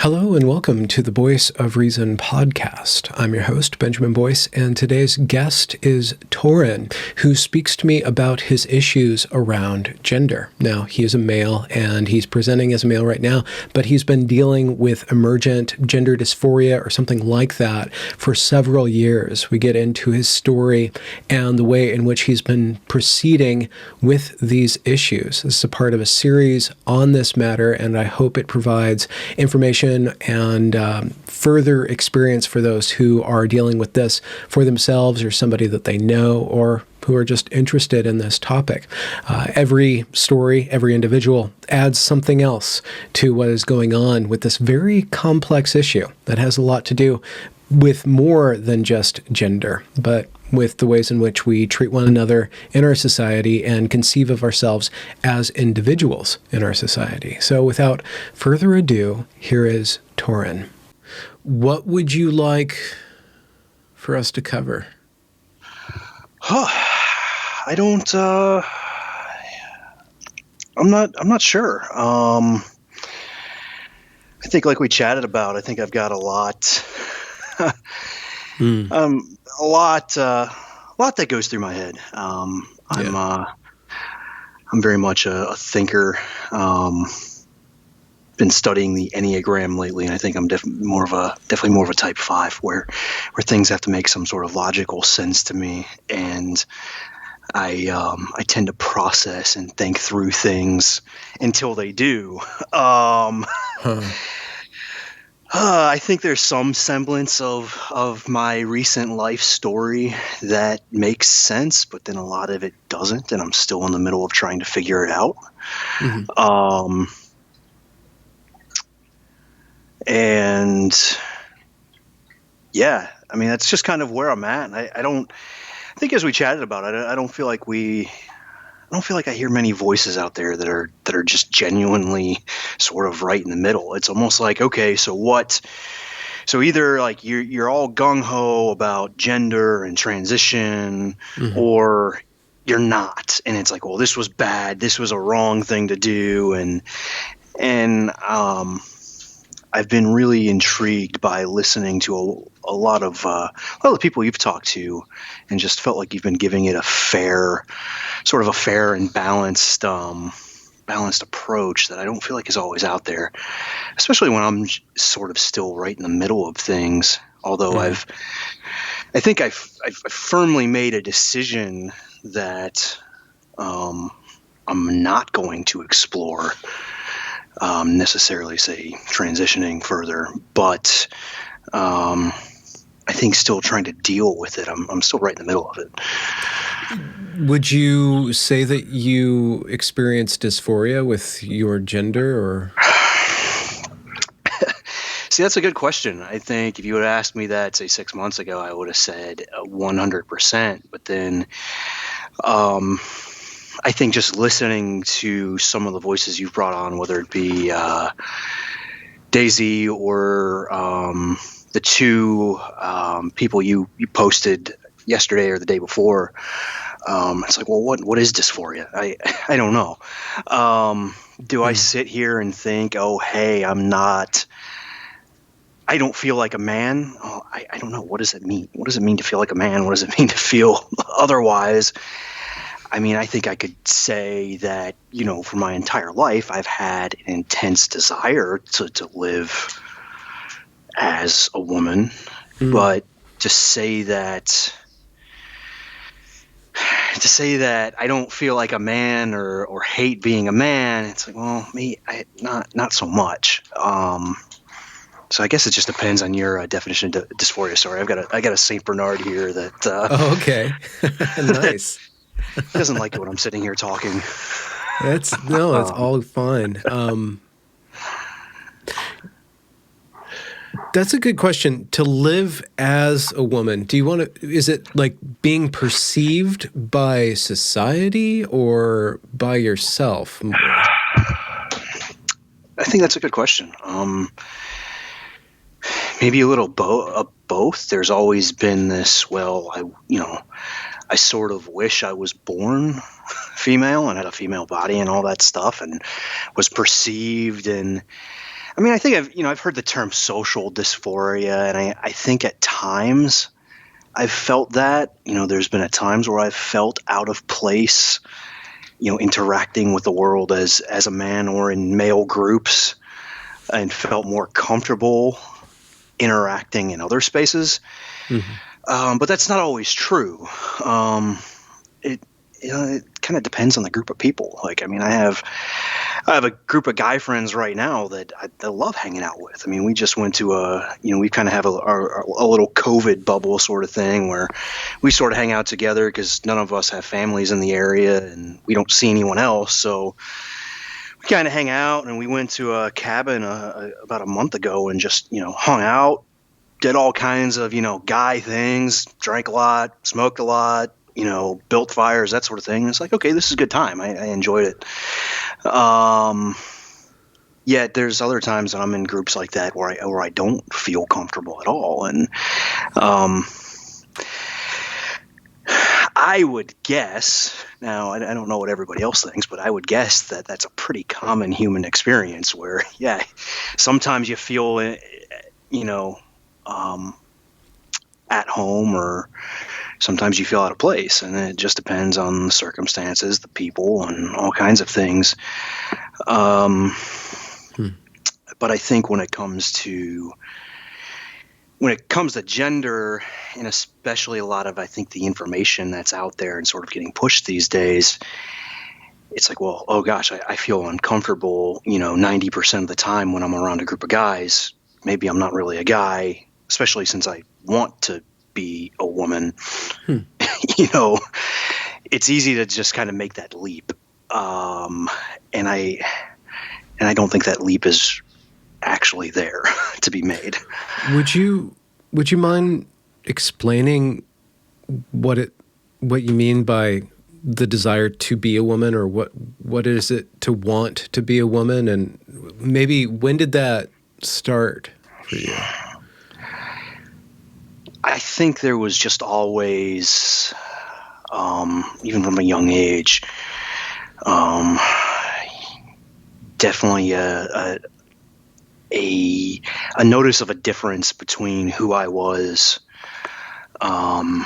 Hello and welcome to the Voice of Reason podcast. I'm your host, Benjamin Boyce, and today's guest is Torren, who speaks to me about his issues around gender. Now, he is a male, and he's presenting as a male right now, but he's been dealing with emergent gender dysphoria or something like that for several years. We get into his story and the way in which he's been proceeding with these issues. This is a part of a series on this matter, and I hope it provides information and further experience for those who are dealing with this for themselves or somebody that they know or who are just interested in this topic. Every story, every individual adds something else to what is going on with this very complex issue that has a lot to do with more than just gender, but with the ways in which we treat one another in our society and conceive of ourselves as individuals in our society. So without further ado, here is Torren. What would you like for us to cover? I don't, I'm not sure. I think like we chatted about, I think I've got a lot, a lot that goes through my head. I'm very much a thinker. Been studying the Enneagram lately, and I think I'm definitely more of a type 5, where things have to make some sort of logical sense to me, and I tend to process and think through things until they do. I think there's some semblance of my recent life story that makes sense, but then a lot of it doesn't, and I'm still in the middle of trying to figure it out. Mm-hmm. And yeah, I mean, that's just kind of where I'm at. And I think as we chatted about it, I don't feel like I hear many voices out there that are just genuinely sort of right in the middle. It's almost like, okay, so what? So either like you're all gung ho about gender and transition, mm-hmm. or you're not, and it's like, well, this was bad, this was a wrong thing to do, and I've been really intrigued by listening to a lot of the people you've talked to, and just felt like you've been giving it a fair and balanced approach that I don't feel like is always out there, especially when I'm sort of still right in the middle of things. Although mm-hmm. I think I've firmly made a decision that I'm not going to explore necessarily say transitioning further, but I think still trying to deal with it. I'm still right in the middle of it. Would you say that you experience dysphoria with your gender, or? See, that's a good question. I think if you would have asked me that, say 6 months ago, I would have said 100%. But then I think just listening to some of the voices you've brought on, whether it be Daisy or the two people you posted yesterday or the day before, it's like, well, what is dysphoria? I don't know. Do I sit here and think, oh, hey, I don't feel like a man? Oh, I don't know. What does it mean? What does it mean to feel like a man? What does it mean to feel otherwise? I mean, I think I could say that, for my entire life, I've had an intense desire to live as a woman. Mm. But to say that I don't feel like a man or hate being a man, it's like, well, me, not so much. So I guess it just depends on your definition of dysphoria. Sorry, I got a Saint Bernard here that. Oh, okay, nice. He doesn't like it when I'm sitting here talking. It's all fine. That's a good question. To live as a woman, is it like being perceived by society or by yourself? I think that's a good question. Maybe a little both. There's always been this, I sort of wish I was born female and had a female body and all that stuff and was perceived. And I mean, I think I've heard the term social dysphoria, and I think at times I've felt that. There's been at times where I've felt out of place, interacting with the world as a man or in male groups, and felt more comfortable interacting in other spaces. But that's not always true. It kind of depends on the group of people. Like, I mean, I have a group of guy friends right now that I love hanging out with. I mean, we just went to we kind of have a little COVID bubble sort of thing where we sort of hang out together because none of us have families in the area and we don't see anyone else. So we kind of hang out, and we went to a cabin about a month ago and just, hung out, did all kinds of, guy things, drank a lot, smoked a lot, built fires, that sort of thing. It's like, okay, this is a good time. I enjoyed it. Yet there's other times that I'm in groups like that where I don't feel comfortable at all. And I would guess, now I don't know what everybody else thinks, but I would guess that that's a pretty common human experience where, yeah, sometimes you feel, at home, or sometimes you feel out of place, and it just depends on the circumstances, the people, and all kinds of things. But I think when it comes to gender, and especially a lot of, I think, the information that's out there and sort of getting pushed these days, it's like, well, oh gosh, I feel uncomfortable, 90% of the time when I'm around a group of guys. Maybe I'm not really a guy, especially since I want to be a woman. It's easy to just kind of make that leap. And I don't think that leap is actually there to be made. Would you mind explaining what you mean by the desire to be a woman, or what is it to want to be a woman, and maybe when did that start for you? I think there was just always, even from a young age, definitely a notice of a difference between who I was, and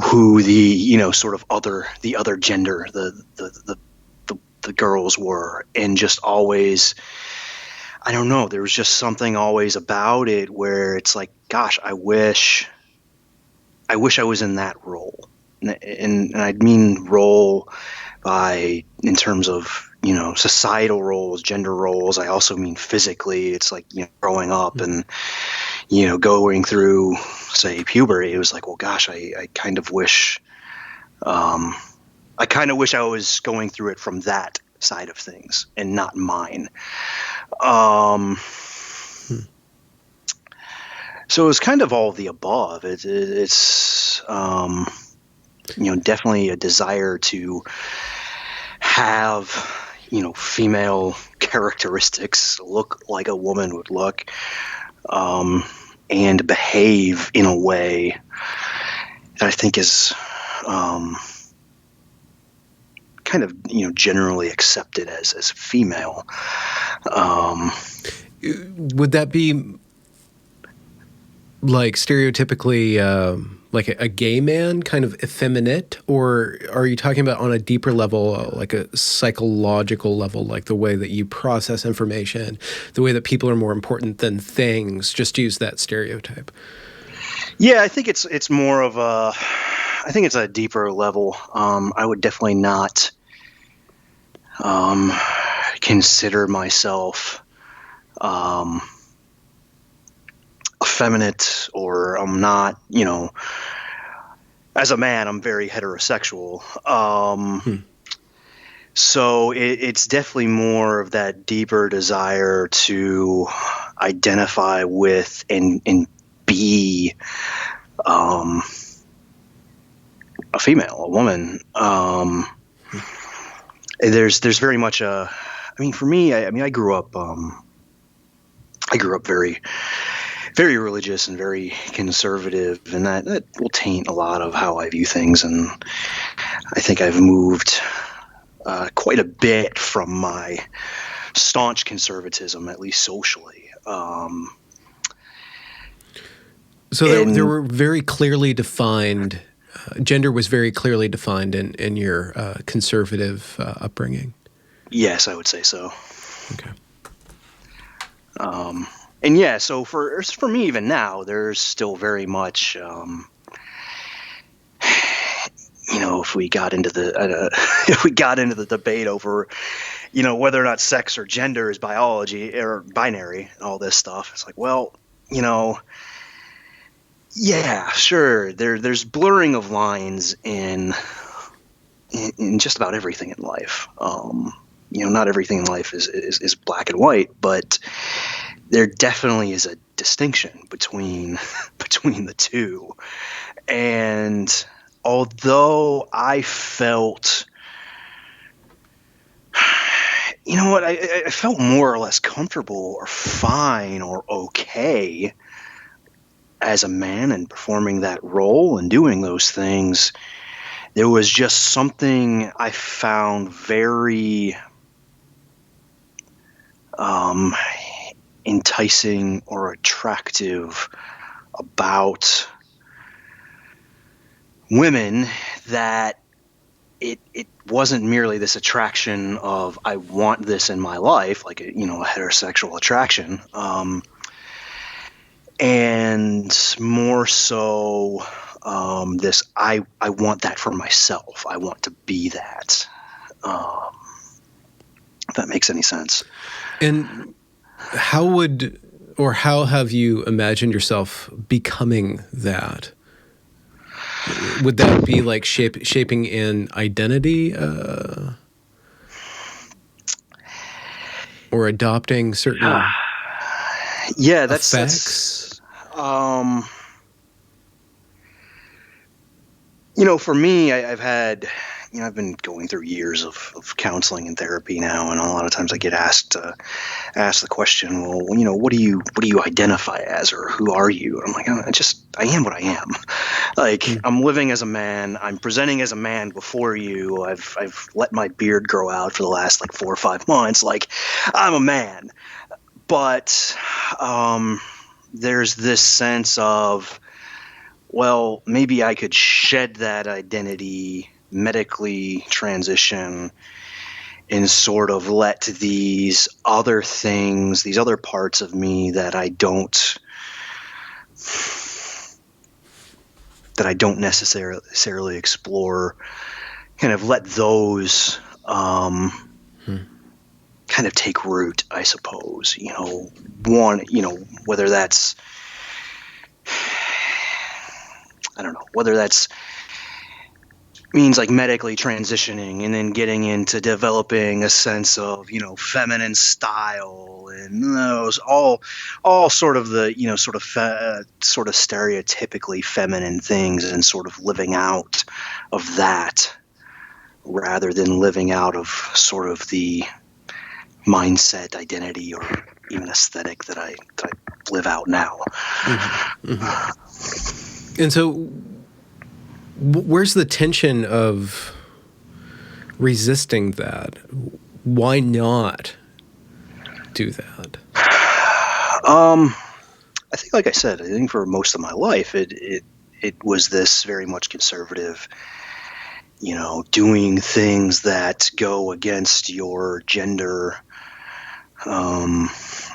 who the sort of the other gender, the girls were, and just always, I don't know, there was just something always about it where it's like, gosh, I wish I was in that role. And I mean role in terms of, societal roles, gender roles. I also mean physically. It's like, growing up and, going through, say, puberty. It was like, well, gosh, I kind of wish, I was going through it from that side of things and not mine. So it was kind of all of the above. It's definitely a desire to have, female characteristics, look like a woman would look, and behave in a way that I think is kind of, generally accepted as female. Would that be like stereotypically like a gay man, kind of effeminate, or are you talking about on a deeper level, like a psychological level, like the way that you process information, the way that people are more important than things, just to use that stereotype? Yeah, I think it's more of I think it's a deeper level. I would definitely not consider myself effeminate, or I'm not, as a man, I'm very heterosexual. So it's definitely more of that deeper desire to identify with and be a female, a woman. There's very much I mean, for me, I grew up very, very religious and very conservative, and that will taint a lot of how I view things. And I think I've moved quite a bit from my staunch conservatism, at least socially. So there were very clearly defined, gender was very clearly defined in your conservative upbringing. Yes, I would say so. Okay. And yeah, so for me, even now, there's still very much, if we got into the debate over, whether or not sex or gender is biology or binary and all this stuff, it's like, well, yeah, sure, there's blurring of lines in just about everything in life. Not everything in life is black and white, but there definitely is a distinction between the two. And although I felt, I felt more or less comfortable or fine or okay as a man and performing that role and doing those things, there was just something I found very enticing or attractive about women, that it wasn't merely this attraction of I want this in my life, like a heterosexual attraction, and more so this I want that for myself. I want to be that. If that makes any sense. And how have you imagined yourself becoming that? Would that be like shaping an identity, or adopting certain that's effects? For me, I've had, I've been going through years of counseling and therapy now, and a lot of times I get asked the question, well, what do you identify as, or who are you? And I'm like, I am what I am. Like, I'm living as a man. I'm presenting as a man before you. I've let my beard grow out for the last 4 or 5 months. Like, I'm a man. But there's this sense of, well, maybe I could shed that identity, medically transition, and sort of let these other things, these other parts of me that I don't necessarily explore, kind of let those kind of take root, I suppose. Whether that's, I don't know, whether that's means medically transitioning and then getting into developing a sense of, feminine style and those all sort of the, sort of stereotypically feminine things, and sort of living out of that rather than living out of sort of the mindset, identity, or even aesthetic that I live out now. Mm-hmm. Mm-hmm. And so where's the tension of resisting that? Why not do that? I think, like I said, I think for most of my life, it was this very much conservative, doing things that go against your gender, or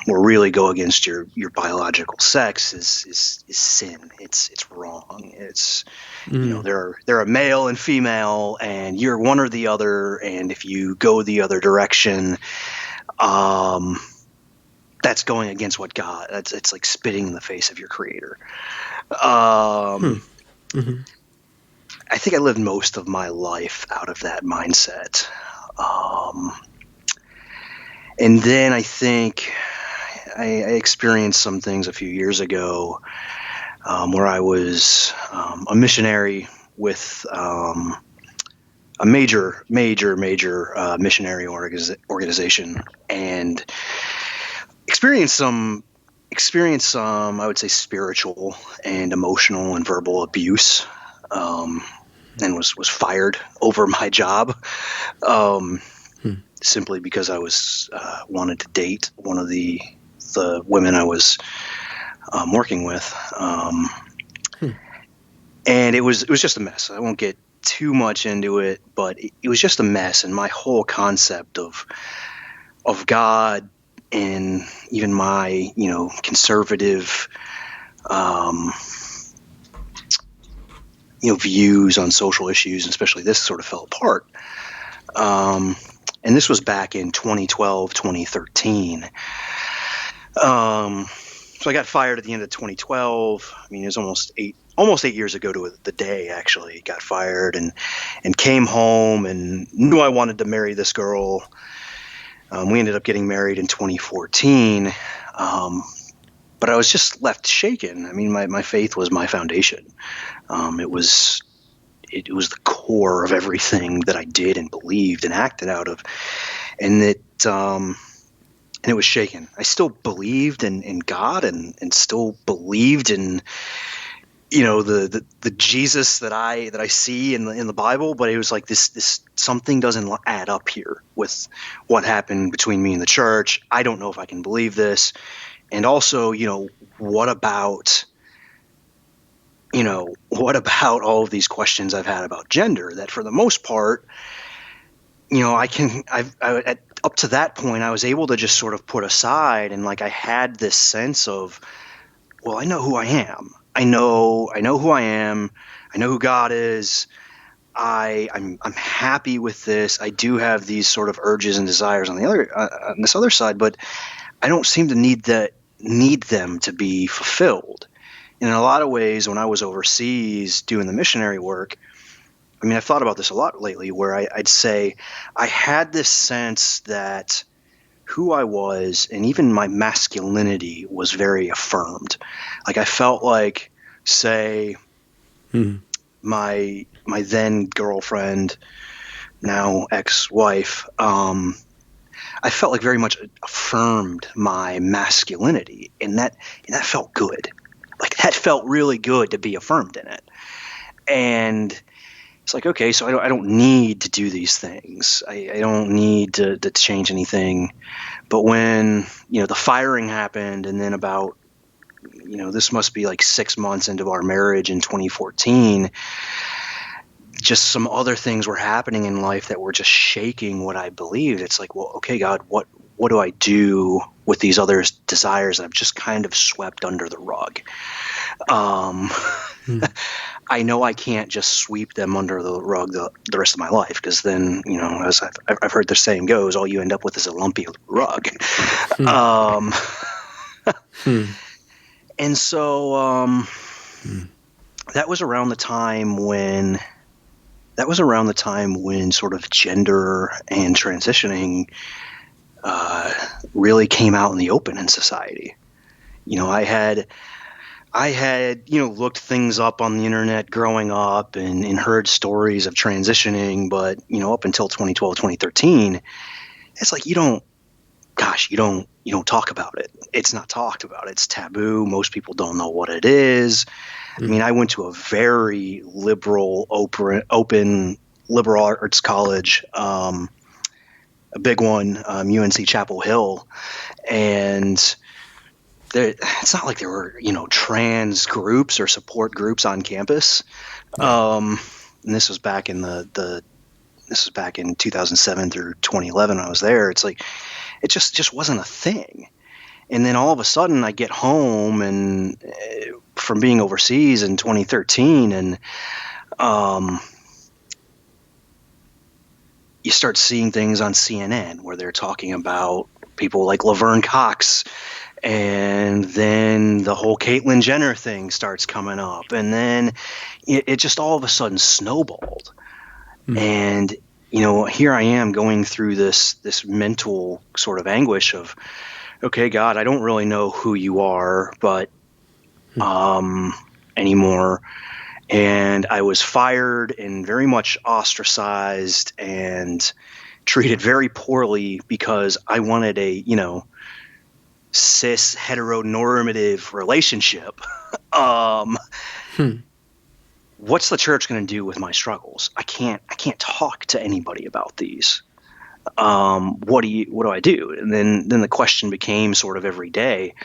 really go against your biological sex is sin. It's wrong. It's there are male and female, and you're one or the other. And if you go the other direction, that's going against what God. It's like spitting in the face of your Creator. Mm-hmm. I think I lived most of my life out of that mindset. And then I think I experienced some things a few years ago where I was a missionary with a major missionary organization, and experienced some I would say spiritual and emotional and verbal abuse and was fired over my job, simply because I was wanted to date one of the women I was working with, and it was just a mess. I won't get too much into it, but it was just a mess, and my whole concept of God and even my conservative views on social issues, and especially this, sort of fell apart. And this was back in 2012, 2013. So I got fired at the end of 2012. I mean, it was almost eight years ago to the day, actually. Got fired and came home and knew I wanted to marry this girl. We ended up getting married in 2014. But I was just left shaken. I mean, my faith was my foundation. It was the core of everything that I did and believed and acted out of, and it was shaken. I still believed in God and still believed in the Jesus that I see in the Bible, but it was like this something doesn't add up here with what happened between me and the church. I don't know if I can believe this. And also, what about all of these questions I've had about gender that for the most part, up to that point, I was able to just sort of put aside, and like I had this sense of, well, I know who I am. I know who I am. I know who God is. I'm happy with this. I do have these sort of urges and desires on this other side, but I don't seem to need them to be fulfilled. And in a lot of ways, when I was overseas doing the missionary work, I mean, I've thought about this a lot lately, where I'd say I had this sense that who I was and even my masculinity was very affirmed. Like I felt like, say, my then girlfriend, now ex-wife, I felt like very much affirmed my masculinity, and that felt good. Like that felt really good to be affirmed in it. And it's like, okay, so I don't need to do these things. I don't need to change anything. But when, the firing happened, and then about, this must be like 6 months into our marriage in 2014, just some other things were happening in life that were just shaking what I believed. It's like, well, okay, God, what do I do with these other desires that I've just kind of swept under the rug? I know I can't just sweep them under the rug the rest of my life, because then, as I've heard the saying goes, all you end up with is a lumpy rug. And so that was around the time when sort of gender and transitioning really came out in the open in society. I had looked things up on the internet growing up and heard stories of transitioning, but up until 2012, 2013, it's like you don't talk about it. It's not talked about. It's taboo. Most people don't know what it is. I mean, I went to a very liberal, open liberal arts college, a big one, UNC Chapel Hill, and it's not like there were trans groups or support groups on campus. And this was back in this was back in 2007 through 2011 when I was there. It's like it just wasn't a thing. And then all of a sudden I get home and from being overseas in 2013, and you start seeing things on CNN where they're talking about people like Laverne Cox, and then the whole Caitlyn Jenner thing starts coming up, and then it just all of a sudden snowballed. And here I am going through this mental sort of anguish of, okay, God, I don't really know who you are, but anymore. And I was fired and very much ostracized and treated very poorly because I wanted a, cis heteronormative relationship. what's the church going to do with my struggles? I can't talk to anybody about these. What do I do? And then the question became sort of every day,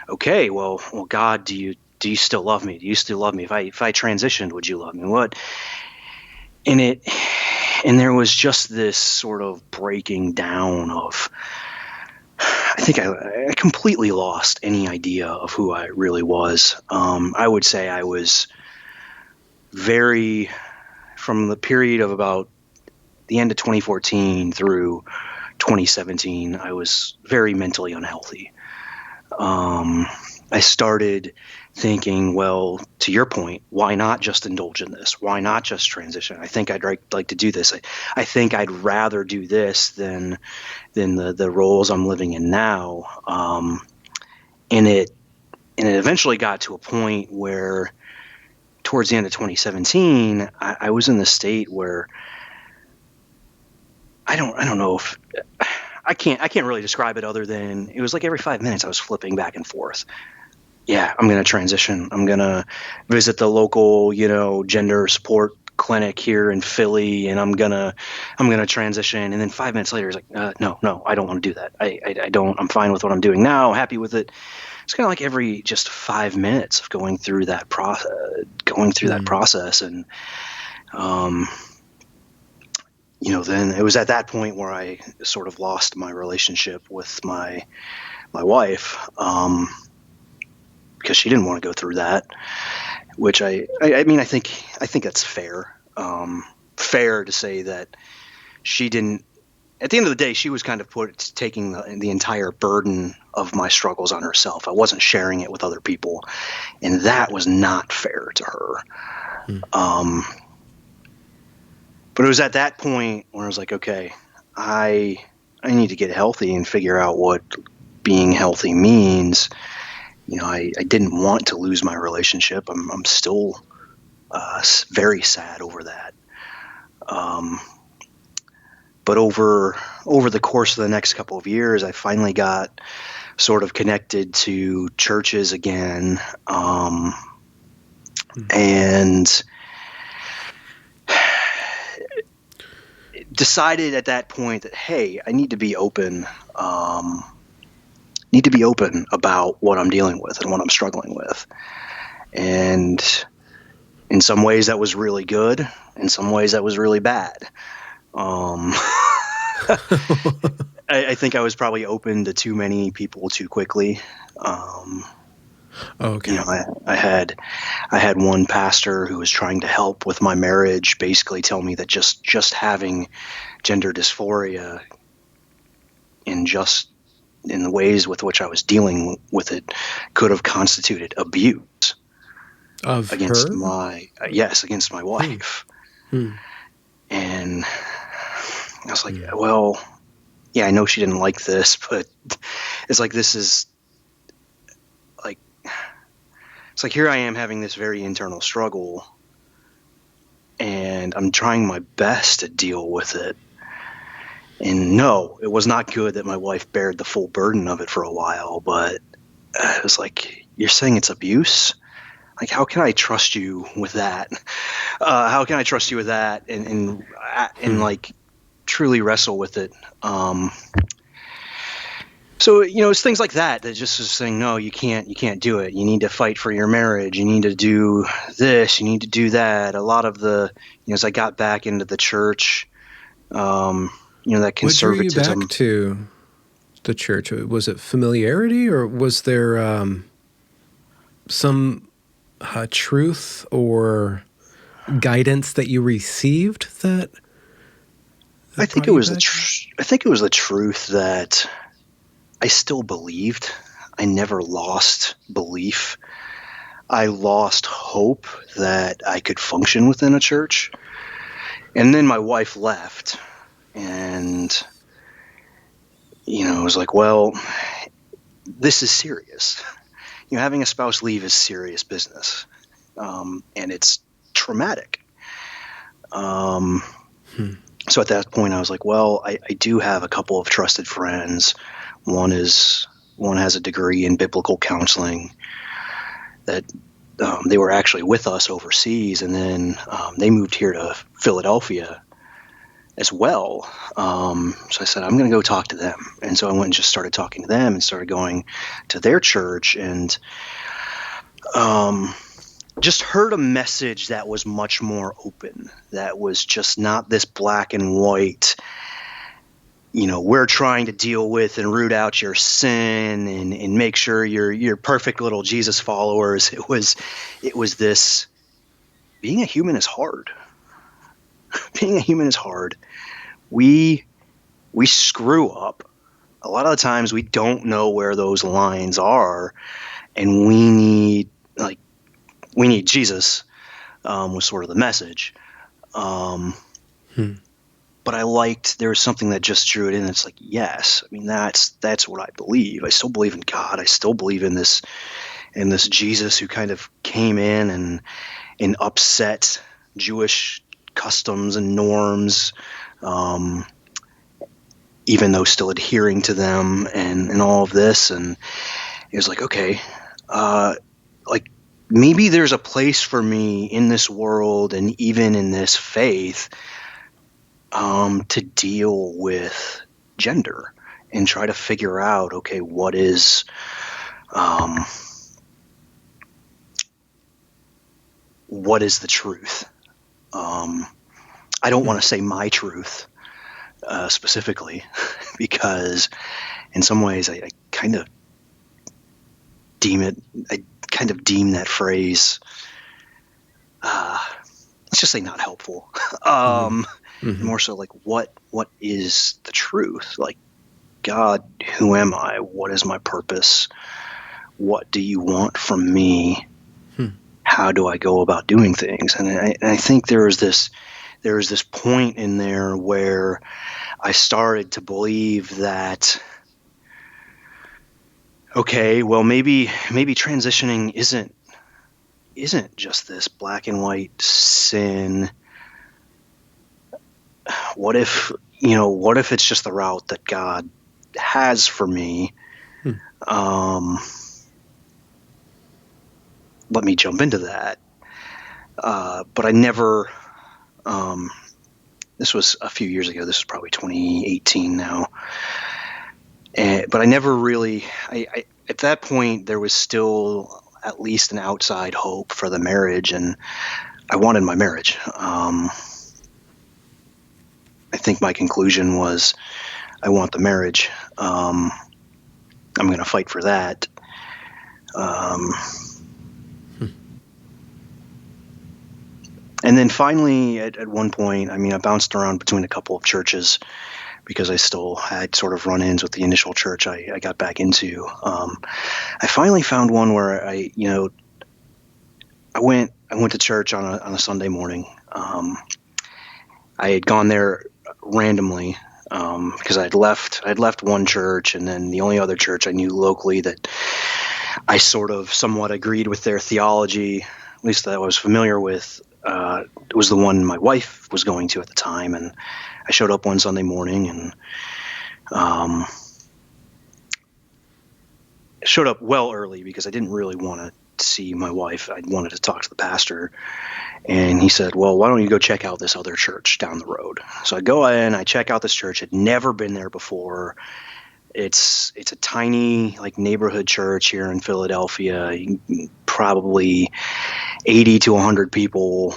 okay, well, God, do you still love me? Do you still love me? If I transitioned, would you love me? What? And there was just this sort of breaking down of, I think I completely lost any idea of who I really was. I would say I was from the period of about the end of 2014 through 2017, I was very mentally unhealthy. I started thinking, well, to your point, why not just indulge in this? Why not just transition? I think I'd like to do this. I think I'd rather do this than the roles I'm living in now. And it eventually got to a point where towards the end of 2017, I was in the state where I don't know if I can't really describe it other than it was like every 5 minutes I was flipping back and forth. Yeah, I'm going to transition. I'm going to visit the local, gender support clinic here in Philly, and I'm going to transition. And then 5 minutes later, it's like, no, I don't want to do that. I don't. I'm fine with what I'm doing now. Happy with it. It's kind of like every just 5 minutes of going through that process, and then it was at that point where I sort of lost my relationship with my wife, because she didn't want to go through that, which I mean, I think that's fair. Fair to say that she didn't. At the end of the day, she was kind of taking the entire burden of my struggles on herself. I wasn't sharing it with other people, and that was not fair to her. But it was at that point where I was like, okay, I need to get healthy and figure out what being healthy means. I didn't want to lose my relationship. I'm still very sad over that. But over the course of the next couple of years, I finally got sort of connected to churches again, and decided at that point that, hey, I need to be open. About what I'm dealing with and what I'm struggling with. And in some ways that was really good. In some ways that was really bad. I think I was probably open to too many people too quickly. Okay. I had one pastor who was trying to help with my marriage basically tell me that just having gender dysphoria in the ways with which I was dealing with it could have constituted abuse against my wife. And I was like, well, yeah, I know she didn't like this, but it's like, it's like here I am having this very internal struggle, and I'm trying my best to deal with it. And no, it was not good that my wife bared the full burden of it for a while, but it was like, you're saying it's abuse? Like, how can I trust you with that? How can I trust you with that and like truly wrestle with it? So, it's things like that just was saying, no, you can't do it. You need to fight for your marriage. You need to do this. You need to do that. A lot of the, as I got back into the church, that conservatism. What drew you back to the church? Was it familiarity, or was there some truth or guidance that you received that I think it was the truth that I still believed. I never lost belief. I lost hope that I could function within a church. And then my wife left, and it was like, well, this is serious. Having a spouse leave is serious business, and it's traumatic. So at that point, I was like, well, I do have a couple of trusted friends. One has a degree in biblical counseling that they were actually with us overseas, and then they moved here to Philadelphia as well. So I said, I'm going to go talk to them. And so I went and just started talking to them and started going to their church, and just heard a message that was much more open, that was just not this black and white, we're trying to deal with and root out your sin and make sure you're perfect little Jesus followers. It was this, being a human is hard. Being a human is hard. We screw up. A lot of the times we don't know where those lines are, and we need Jesus, was sort of the message. But I liked, there was something that just drew it in. It's like, yes, I mean, that's what I believe. I still believe in God. I still believe in this Jesus who kind of came in and upset Jewish customs and norms, even though still adhering to them and all of this. And it was like, okay, maybe there's a place for me in this world and even in this faith, to deal with gender and try to figure out, okay, what is the truth? I don't want to say my truth specifically, because in some ways I kind of deem that phrase, let's just say, not helpful. More so like, what is the truth? Like, God, who am I? What is my purpose? What do you want from me? How do I go about doing things? And I think there is this point in there where I started to believe that, okay, well, maybe transitioning isn't just this black and white sin. What if it's just the route that God has for me? Let me jump into that. But I never, this was a few years ago. This was probably 2018 now. But I never really, at that point, there was still at least an outside hope for the marriage, and I wanted my marriage. I think my conclusion was, I want the marriage. I'm going to fight for that. And then finally, at one point, I mean, I bounced around between a couple of churches because I still had sort of run-ins with the initial church I got back into. I finally found one where I went to church on a Sunday morning. I had gone there randomly because I'd left one church, and then the only other church I knew locally that I sort of somewhat agreed with their theology, at least that I was familiar with, was the one my wife was going to at the time. And I showed up one Sunday morning and showed up well early because I didn't really want to see my wife. I wanted to talk to the pastor, and he said, well, why don't you go check out this other church down the road? So I go in, I check out this church. I'd never been there before. It's a tiny neighborhood church here in Philadelphia, probably 80 to 100 people.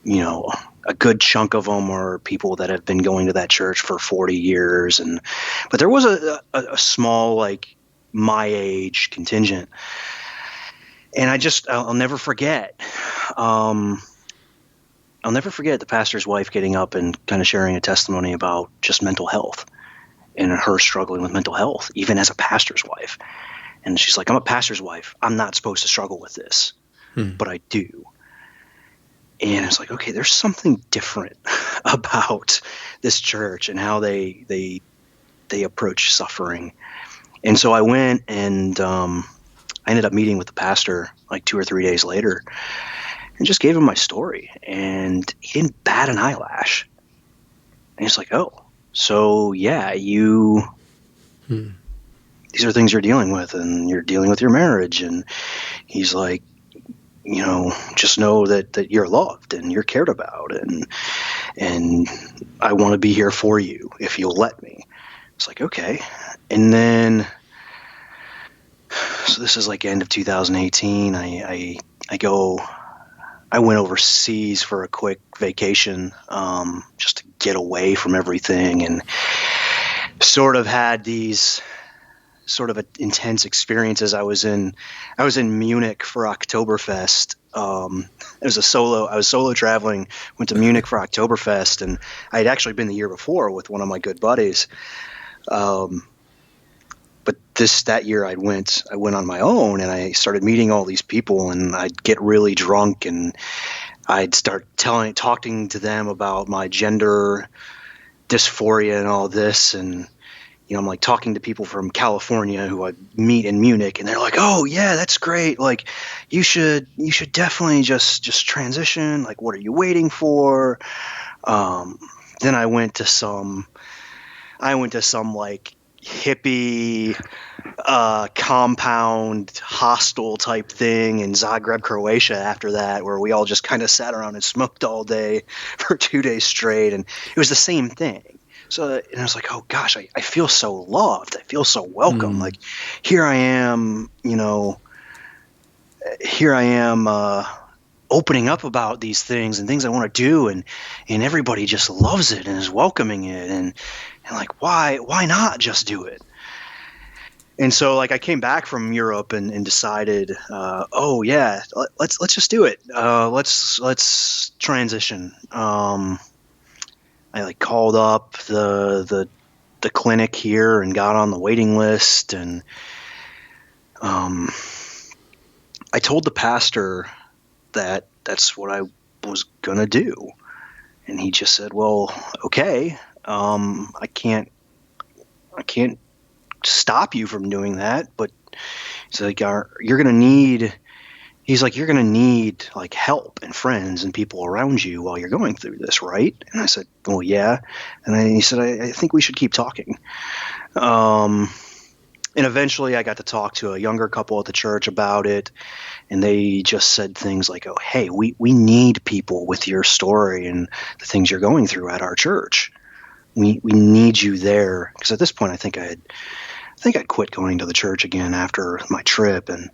A good chunk of them are people that have been going to that church for 40 years. But there was a small, my age contingent. And I'll never forget. I'll never forget the pastor's wife getting up and kind of sharing a testimony about just mental health and her struggling with mental health, even as a pastor's wife. And she's like, I'm a pastor's wife. I'm not supposed to struggle with this, but I do. And it's like, okay, there's something different about this church and how they approach suffering. And so I went and I ended up meeting with the pastor 2 or 3 days later and just gave him my story. And he didn't bat an eyelash. And he's like, oh, so yeah, these are things you're dealing with, and you're dealing with your marriage. And he's like, just know that you're loved and you're cared about, and I want to be here for you if you'll let me. It's like, okay. And then, so this is like end of 2018. I went overseas for a quick vacation, just to get away from everything, and sort of had these sort of intense experiences. I was in Munich for Oktoberfest. I was solo traveling, went to Munich for Oktoberfest, and I had actually been the year before with one of my good buddies. But that year I went on my own, and I started meeting all these people, and I'd get really drunk, and I'd start talking to them about my gender dysphoria and all this. And I'm like talking to people from California who I meet in Munich, and they're like, "Oh yeah, that's great. Like, you should definitely just transition. Like, what are you waiting for?" Then I went to some like hippie compound hostel type thing in Zagreb, Croatia after that, where we all just kind of sat around and smoked all day for 2 days straight, and it was the same thing. So, and I was like, oh gosh, I feel so loved. I feel so welcome. Like, here I am, opening up about these things and things I want to do, and everybody just loves it and is welcoming it, and like, why not just do it? And so, like, I came back from Europe and decided, oh yeah, let's just do it. Let's transition. I like called up the clinic here and got on the waiting list, and I told the pastor that that's what I was gonna do, and he just said, "Well, okay, I can't stop you from doing that, but he's like, you're gonna need." He's like, "You're going to need like help and friends and people around you while you're going through this, right?" And I said, "Well, yeah." And then he said, I think we should keep talking. And eventually I got to talk to a younger couple at the church about it. And they just said things like, "Oh, hey, we need people with your story and the things you're going through at our church. We need you there." Because at this point, I think I'd quit going to the church again after my trip. And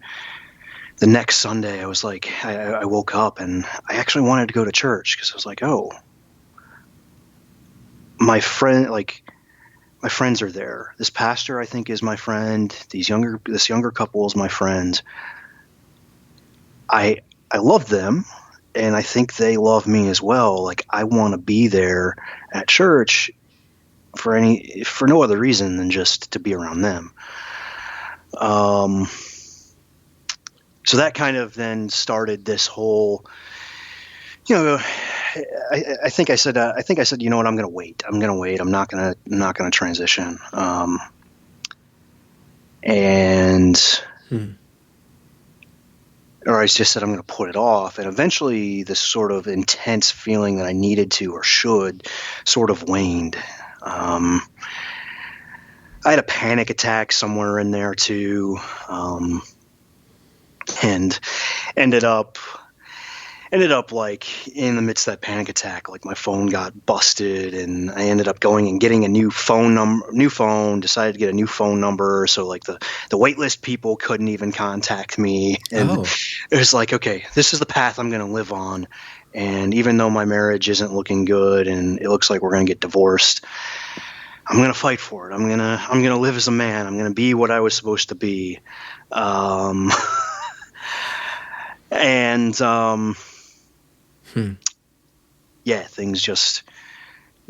the next Sunday, I was like, I woke up and I actually wanted to go to church, because I was like, oh, my friends are there. This pastor, I think, is my friend. This younger couple is my friend. I love them, and I think they love me as well. Like, I want to be there at church for no other reason than just to be around them. So that kind of then started this whole, I think I said, you know what, I'm going to wait. I'm not going to transition. Or I just said, I'm going to put it off. And eventually this sort of intense feeling that I needed to or should sort of waned. I had a panic attack somewhere in there too. And ended up like in the midst of that panic attack, like my phone got busted, and I ended up going and getting a new phone, decided to get a new phone number. So like the wait list people couldn't even contact me. And it was like, okay, this is the path I'm going to live on. And even though my marriage isn't looking good and it looks like we're going to get divorced, I'm going to fight for it. I'm going to live as a man. I'm going to be what I was supposed to be. Yeah, things just,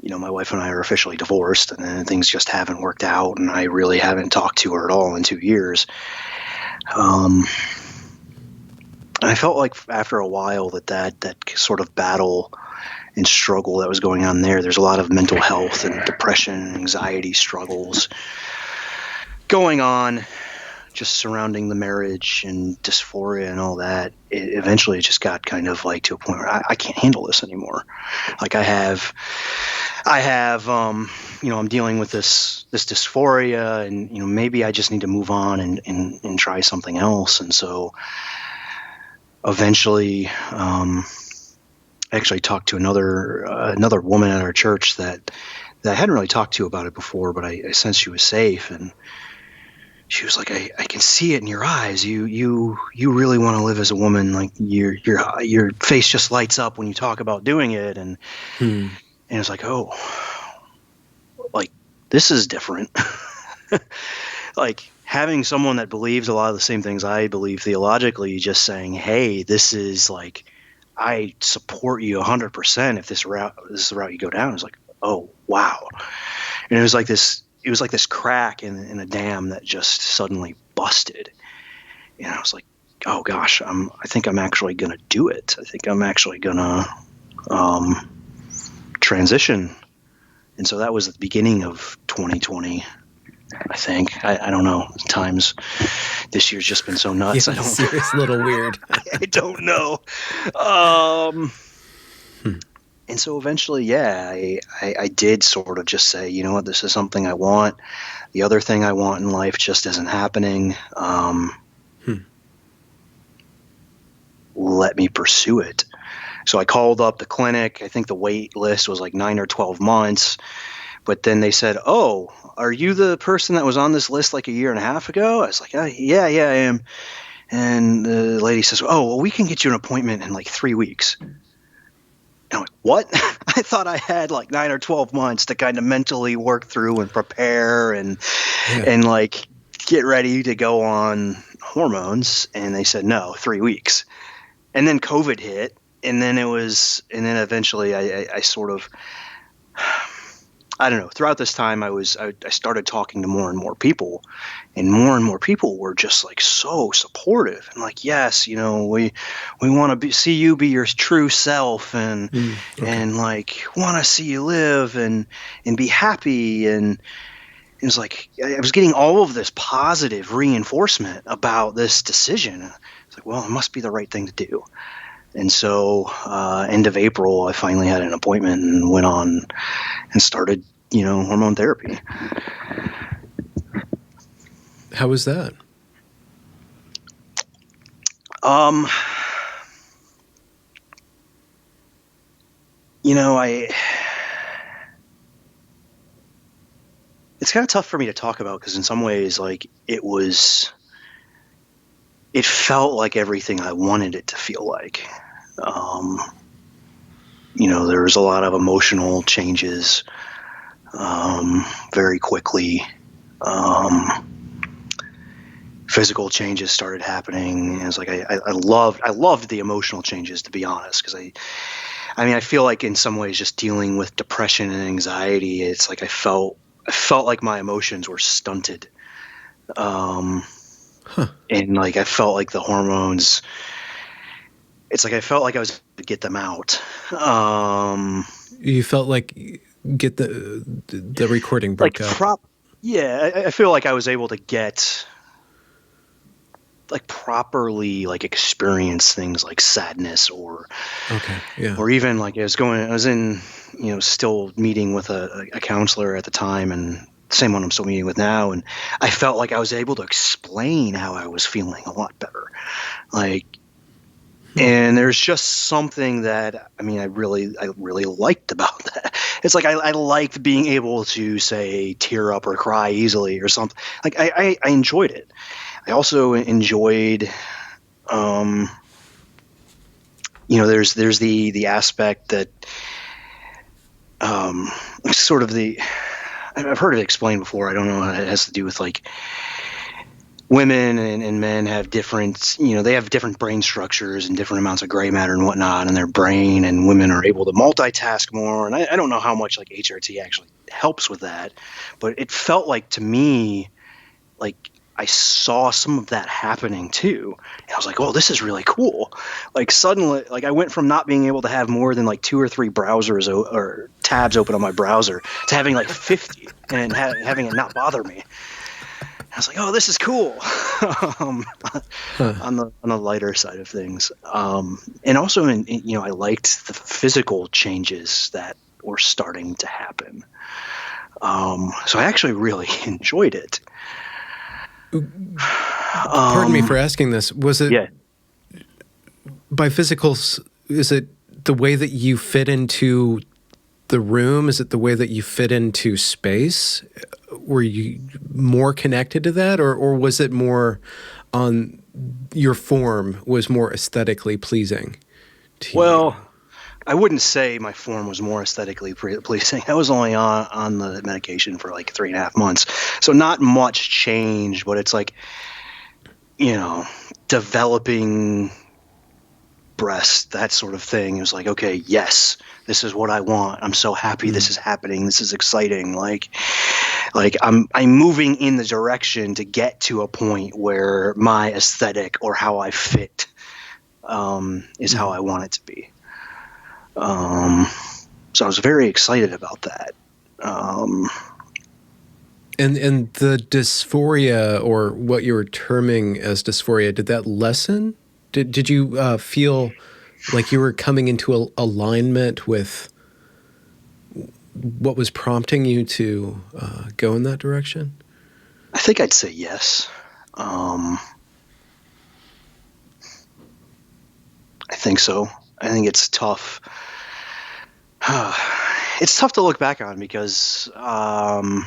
my wife and I are officially divorced, and things just haven't worked out, and I really haven't talked to her at all in 2 years. I felt like after a while that sort of battle and struggle that was going on there's a lot of mental health and depression and anxiety struggles going on, just surrounding the marriage and dysphoria and all that. Eventually it just got kind of like to a point where I can't handle this anymore. Like I have, I'm dealing with this dysphoria, and, maybe I just need to move on and try something else. And so eventually, I actually talked to another woman at our church that I hadn't really talked to about it before, but I sensed she was safe, and she was like, I can see it in your eyes. You really want to live as a woman. Like your face just lights up when you talk about doing it. And it's like, oh, like this is different. Like having someone that believes a lot of the same things I believe theologically, just saying, hey, this is like, I support you 100% if this is the route you go down. It's like, oh, wow. And it was like this crack in a dam that just suddenly busted. And I was like, oh gosh, I think I'm actually going to do it. I think I'm actually going to transition. And so that was the beginning of 2020. I think. I don't know. Times this year's just been so nuts. Yeah, it's a little weird. I don't know. And so eventually, yeah, I did sort of just say, you know what, this is something I want. The other thing I want in life just isn't happening. Let me pursue it. So I called up the clinic. I think the wait list was like 9 or 12 months. But then they said, oh, are you the person that was on this list like a year and a half ago? I was like, yeah, I am. And the lady says, oh, well, we can get you an appointment in like 3 weeks. And I'm like, what? I thought I had like 9 or 12 months to kind of mentally work through and prepare and like get ready to go on hormones. And they said, no, 3 weeks. And then COVID hit. And then eventually I sort of, I don't know, throughout this time I started talking to more and more people were just like so supportive and like, yes, you know, we want to see you be your true self and and like want to see you live and be happy. And it was like I was getting all of this positive reinforcement about this decision. It's like, well, it must be the right thing to do. And so end of April, I finally had an appointment and went on and started, you know, hormone therapy. How was that? You know, it's kind of tough for me to talk about because in some ways, like it felt like everything I wanted it to feel like. You know, there was a lot of emotional changes very quickly. Physical changes started happening. It was like I loved the emotional changes, to be honest, because I feel like in some ways just dealing with depression and anxiety, it's like I felt like my emotions were stunted. And like I felt like the hormones, it's like I felt like I was to get them out. You felt like get the recording broke up. I feel like I was able to get like properly like experience things like sadness or even like I was in, you know, still meeting with a counselor at the time, and same one I'm still meeting with now, and I felt like I was able to explain how I was feeling a lot better. Like, and there's just something that I really liked about that. It's like I liked being able to say tear up or cry easily or something. Like I enjoyed it. I also enjoyed, you know, there's the aspect that sort of I've heard it explained before. I don't know how it has to do with like women and men have different, you know, they have different brain structures and different amounts of gray matter and whatnot in their brain, and women are able to multitask more. And I don't know how much like HRT actually helps with that, but it felt like to me, like I saw some of that happening too. And I was like, oh, this is really cool. Like suddenly, like I went from not being able to have more than like 2 or 3 browsers or tabs open on my browser to having like 50 and having it not bother me. I was like, oh, this is cool. On the lighter side of things. And also, you know, I liked the physical changes that were starting to happen. So I actually really enjoyed it. Pardon me for asking this. Was it? Yeah. by physicals, is it the way that you fit into the room? Is it the way that you fit into space? Were you more connected to that, or was it more on your form was more aesthetically pleasing to Well, you? I wouldn't say my form was more aesthetically pleasing. I was only on the medication for like 3.5 months, so not much change. But it's like, developing breast, that sort of thing. It was like, okay, yes, this is what I want. I'm so happy this is happening. This is exciting. Like I'm moving in the direction to get to a point where my aesthetic or how I fit is how I want it to be. So I was very excited about that. And the dysphoria, or what you were terming as dysphoria, did that lessen? Did you feel like you were coming into alignment with what was prompting you to go in that direction? I think I'd say yes. I think so. I think it's tough. It's tough to look back on because, not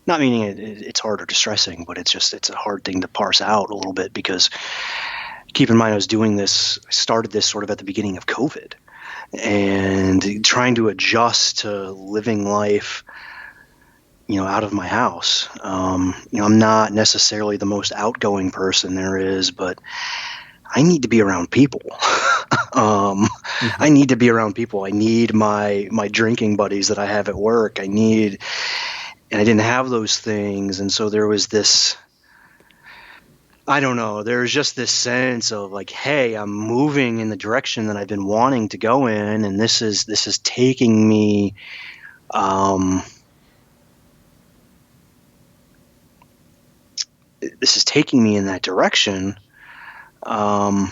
meaning it's hard or distressing, but it's a hard thing to parse out a little bit because keep in mind I started this sort of at the beginning of COVID and trying to adjust to living life, out of my house. I'm not necessarily the most outgoing person there is, but I need to be around people. I need to be around people. I need my drinking buddies that I have at work. And I didn't have those things. And so there was this, I don't know, there's just this sense of like, hey, I'm moving in the direction that I've been wanting to go in. And this is taking me, in that direction. But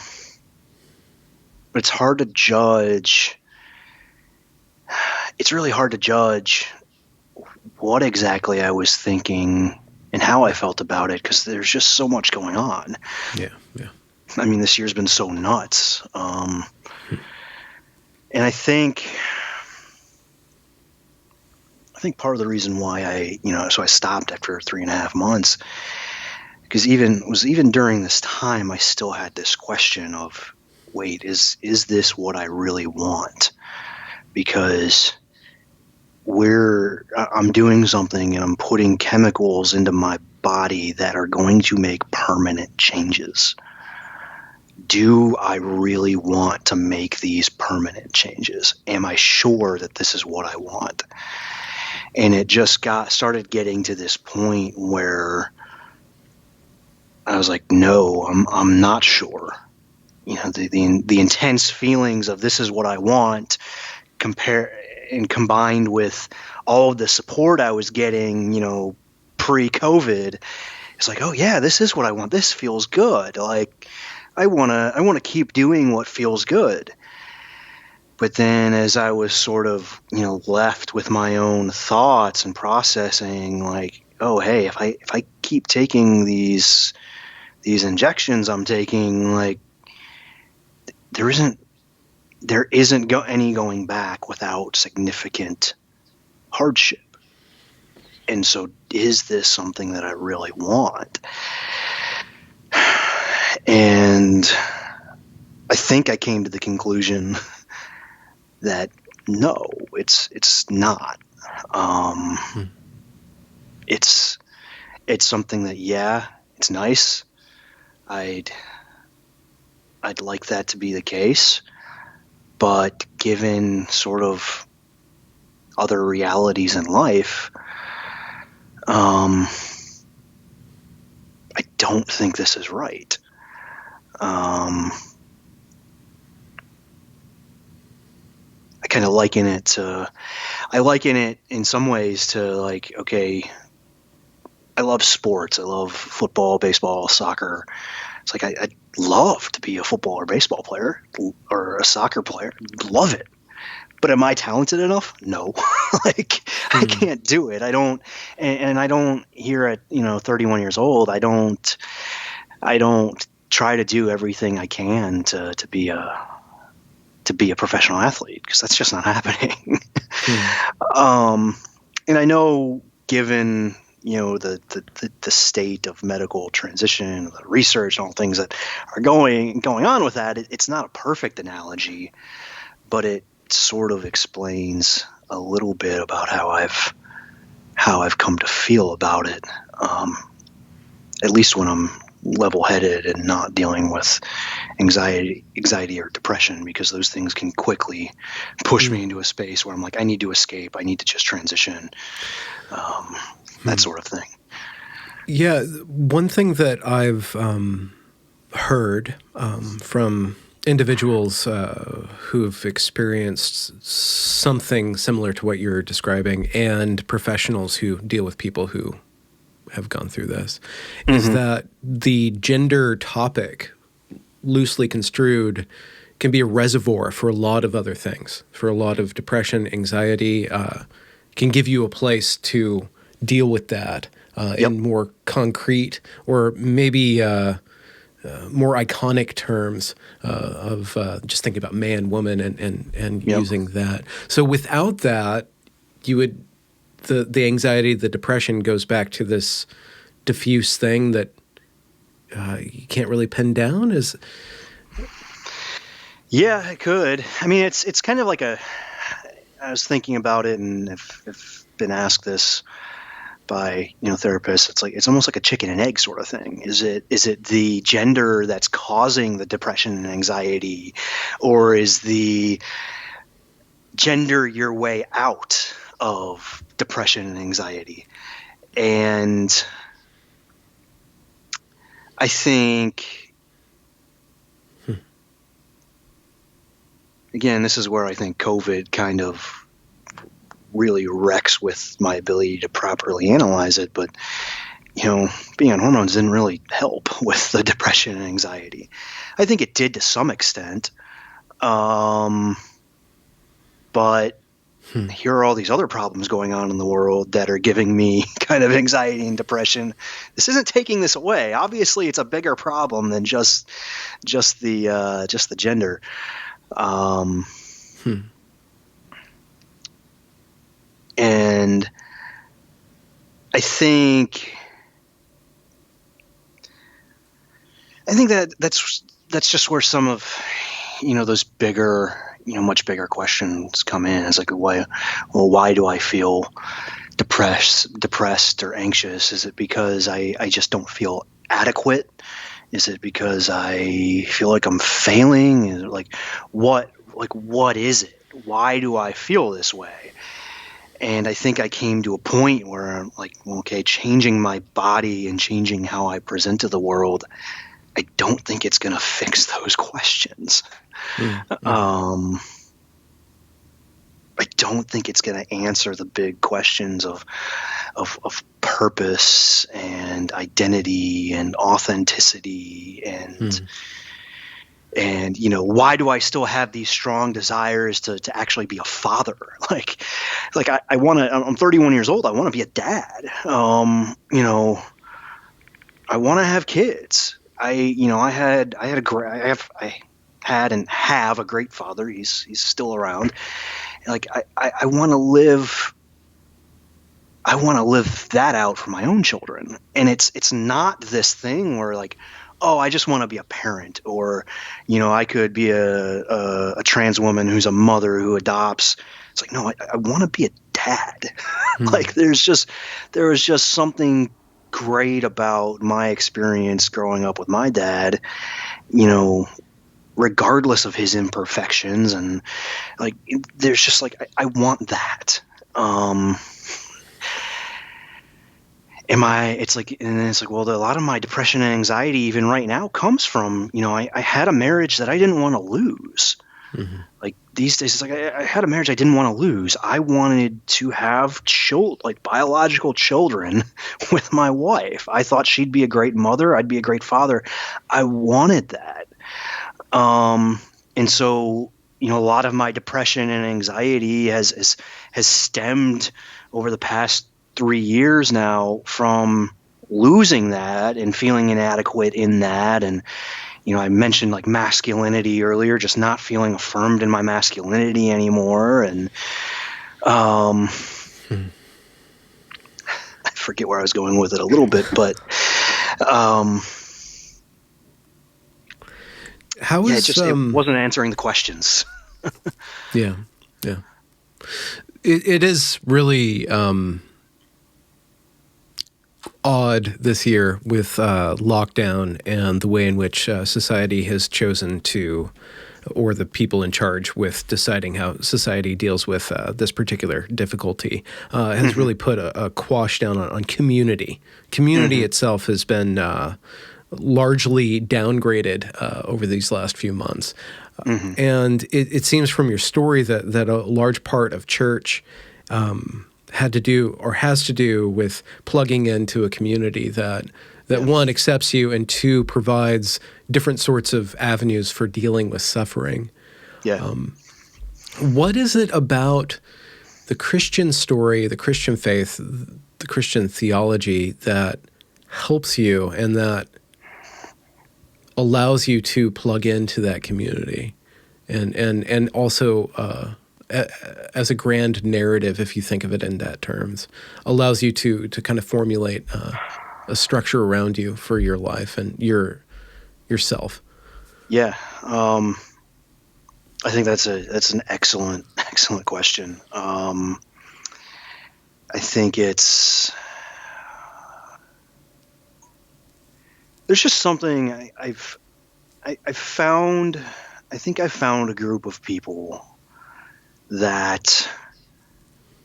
it's hard to judge. It's really hard to judge what exactly I was thinking and how I felt about it because there's just so much going on. Yeah. I mean, this year's been so nuts. And I think part of the reason why so I stopped after 3.5 months, because even during this time, I still had this question of, wait, is this what I really want? Because I'm doing something and I'm putting chemicals into my body that are going to make permanent changes. Do I really want to make these permanent changes? Am I sure that this is what I want? And it just started getting to this point where I was like, no, I'm not sure. The intense feelings of this is what I want combined with all of the support I was getting, pre-COVID, it's like, oh yeah, this is what I want. This feels good. Like I want to keep doing what feels good. But then as I was sort of, left with my own thoughts and processing, like, oh, hey, if I keep taking these injections I'm taking, like there isn't any going back without significant hardship. And so is this something that I really want? And I think I came to the conclusion that no, it's not. It's something that, yeah, it's nice. I'd like that to be the case, but given sort of other realities in life, I don't think this is right. I kind of liken it in some ways to like, okay, I love sports. I love football, baseball, soccer. It's like I'd love to be a football or baseball player or a soccer player. Love it. But am I talented enough? No. I can't do it. I don't, and I don't here at 31 years old. I don't try to do everything I can to be a professional athlete, because that's just not happening. And I know, given the state of medical transition, the research, and all things that are going on with that, it's not a perfect analogy, but it sort of explains a little bit about how I've come to feel about it. At least when I'm level-headed and not dealing with anxiety or depression, because those things can quickly push me into a space where I'm like, I need to escape. I need to just transition. That sort of thing. Yeah. One thing that I've heard from individuals who've experienced something similar to what you're describing, and professionals who deal with people who have gone through this, is that the gender topic, loosely construed, can be a reservoir for a lot of other things, for a lot of depression, anxiety, can give you a place to deal with that in more concrete, or maybe more iconic terms of just thinking about man, woman, and using that. So without that, you would, the anxiety, the depression goes back to this diffuse thing that you can't really pin down. Yeah, it could. I mean, it's kind of like I was thinking about it, and I've been asked this by therapists. It's almost like a chicken and egg sort of thing. Is it the gender that's causing the depression and anxiety, or is the gender your way out of depression and anxiety? And I think, again, this is where I think COVID kind of really wrecks with my ability to properly analyze it. But, being on hormones didn't really help with the depression and anxiety. I think it did to some extent. But here are all these other problems going on in the world that are giving me kind of anxiety and depression. This isn't taking this away. Obviously, it's a bigger problem than just the gender. And I think that's just where some of those bigger, much bigger questions come in. It's like, why do I feel depressed or anxious? Is it because I just don't feel adequate? Is it because I feel like I'm failing? Is it what is it? Why do I feel this way? And I think I came to a point where I'm like, okay, changing my body and changing how I present to the world, I don't think it's going to fix those questions. I don't think it's going to answer the big questions of purpose and identity and authenticity and why do I still have these strong desires to actually be a father? Like I want to. I'm 31 years old. I want to be a dad. I want to have kids. I had and have a great father. He's still around. Like I want to live. I want to live that out for my own children. And it's not this thing where like, oh, I just want to be a parent, or, I could be a trans woman who's a mother who adopts. It's like, no, I want to be a dad. Like there was just something great about my experience growing up with my dad, regardless of his imperfections. And like, there's just like, I want that. It's like, well, a lot of my depression and anxiety, even right now, comes from, I had a marriage that I didn't want to lose. Like these days, it's like, I had a marriage I didn't want to lose. I wanted to have biological children with my wife. I thought she'd be a great mother. I'd be a great father. I wanted that. And so, a lot of my depression and anxiety has stemmed over the past 3 years now from losing that and feeling inadequate in that. And, I mentioned like masculinity earlier, just not feeling affirmed in my masculinity anymore. And I forget where I was going with it a little bit, but it wasn't answering the questions. Yeah. It is really odd this year with lockdown and the way in which society has chosen to, or the people in charge with deciding how society deals with this particular difficulty, has really put a quash down on community. Community itself has been largely downgraded over these last few months. And it seems from your story that a large part of church had to do or has to do with plugging into a community that one, accepts you, and two, provides different sorts of avenues for dealing with suffering. Yeah. What is it about the Christian story, the Christian faith, the Christian theology that helps you and that allows you to plug into that community and also as a grand narrative, if you think of it in that terms, allows you to kind of formulate a structure around you for your life and yourself? Yeah. I think that's an excellent question. I think there's just something I've found. I think I found a group of people that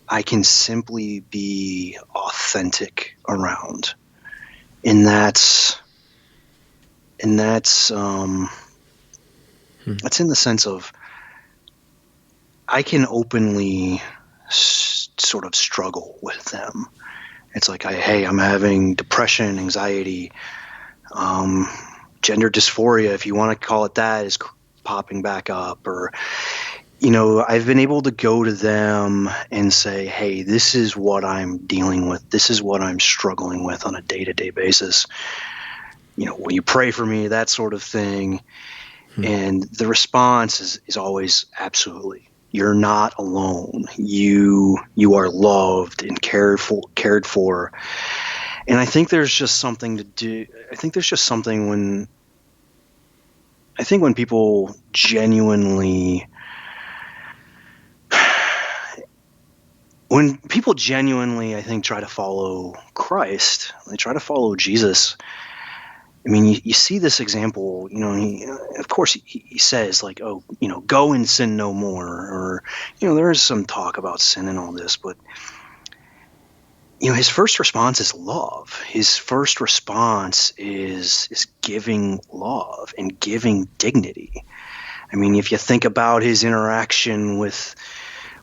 I can simply be authentic around, and that's in the sense of I can openly sort of struggle with them. It's like, hey, I'm having depression, anxiety, gender dysphoria, if you want to call it that, is popping back up. Or, I've been able to go to them and say, hey, this is what I'm dealing with. This is what I'm struggling with on a day-to-day basis. Will you pray for me? That sort of thing. And the response is always absolutely. You're not alone. You are loved and cared for. And I think there's just something to do. I think there's just something when people genuinely I think try to follow Christ, they try to follow Jesus. I mean, you see this example, of course he says like, oh, go and sin no more, or, there is some talk about sin and all this, but, his first response is love. His first response is giving love and giving dignity. I mean, if you think about his interaction with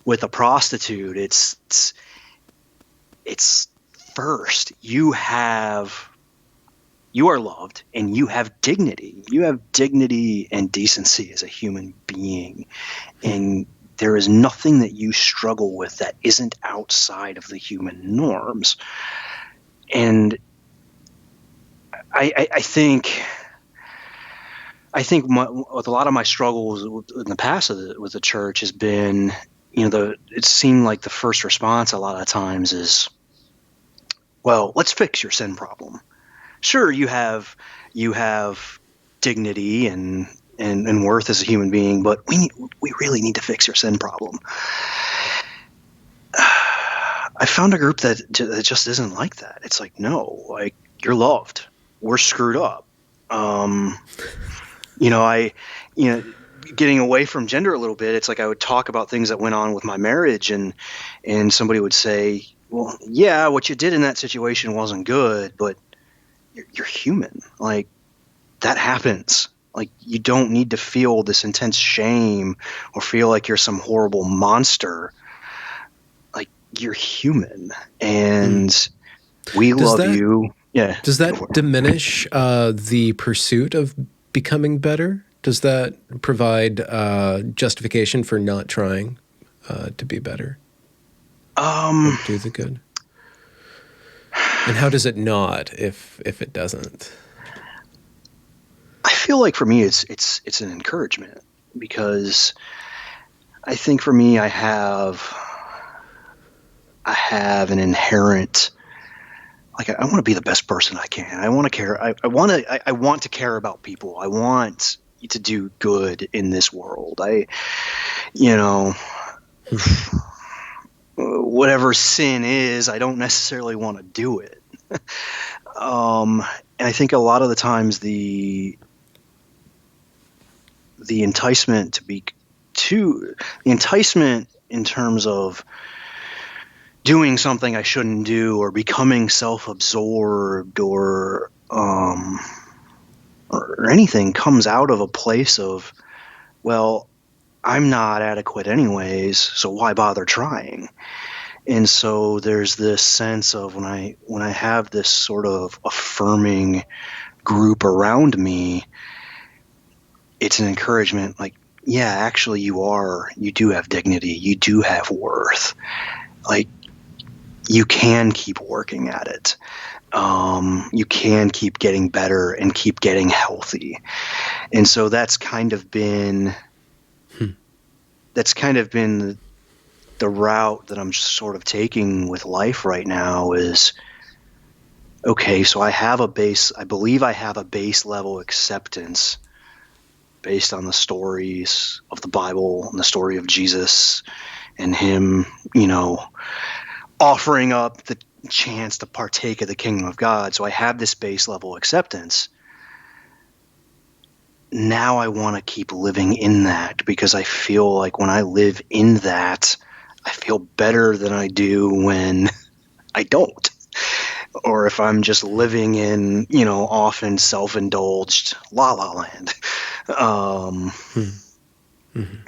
a prostitute, it's first, you are loved and you have dignity. You have dignity and decency as a human being. And there is nothing that you struggle with that isn't outside of the human norms. And I think with a lot of my struggles in the past with the church has been, it seemed like the first response a lot of times is, well, let's fix your sin problem. Sure, you have dignity and worth as a human being, but we really need to fix your sin problem. I found a group that just isn't like that. It's like, no, like, you're loved. We're screwed up. Getting away from gender a little bit, it's like I would talk about things that went on with my marriage, and somebody would say, well, yeah, what you did in that situation wasn't good, but you're human. Like, that happens. Like, you don't need to feel this intense shame or feel like you're some horrible monster. Like, you're human, and we love you. Yeah. Does that diminish the pursuit of becoming better? Does that provide justification for not trying to be better? Or do the good? And how does it not if it doesn't? I feel like for me it's an encouragement, because I think for me I have an inherent, like, I want to be the best person I can. I want to care. I want to care about people. I want to do good in this world. Whatever sin is, I don't necessarily want to do it. And I think a lot of the times the enticement the enticement in terms of doing something I shouldn't do, or becoming self-absorbed, or anything, comes out of a place of, well, I'm not adequate anyways, so why bother trying? And so there's this sense of, when I have this sort of affirming group around me, it's an encouragement, like, yeah, actually you do have dignity, you do have worth. Like, you can keep working at it. You can keep getting better and keep getting healthy. And so that's kind of been the route that I'm sort of taking with life right now is, okay, so I believe I have a base level acceptance based on the stories of the Bible and the story of Jesus and him, offering up the chance to partake of the kingdom of God. So I have this base level acceptance. Now I want to keep living in that, because I feel like when I live in that, I feel better than I do when I don't. Or if I'm just living in, often self-indulged la la land.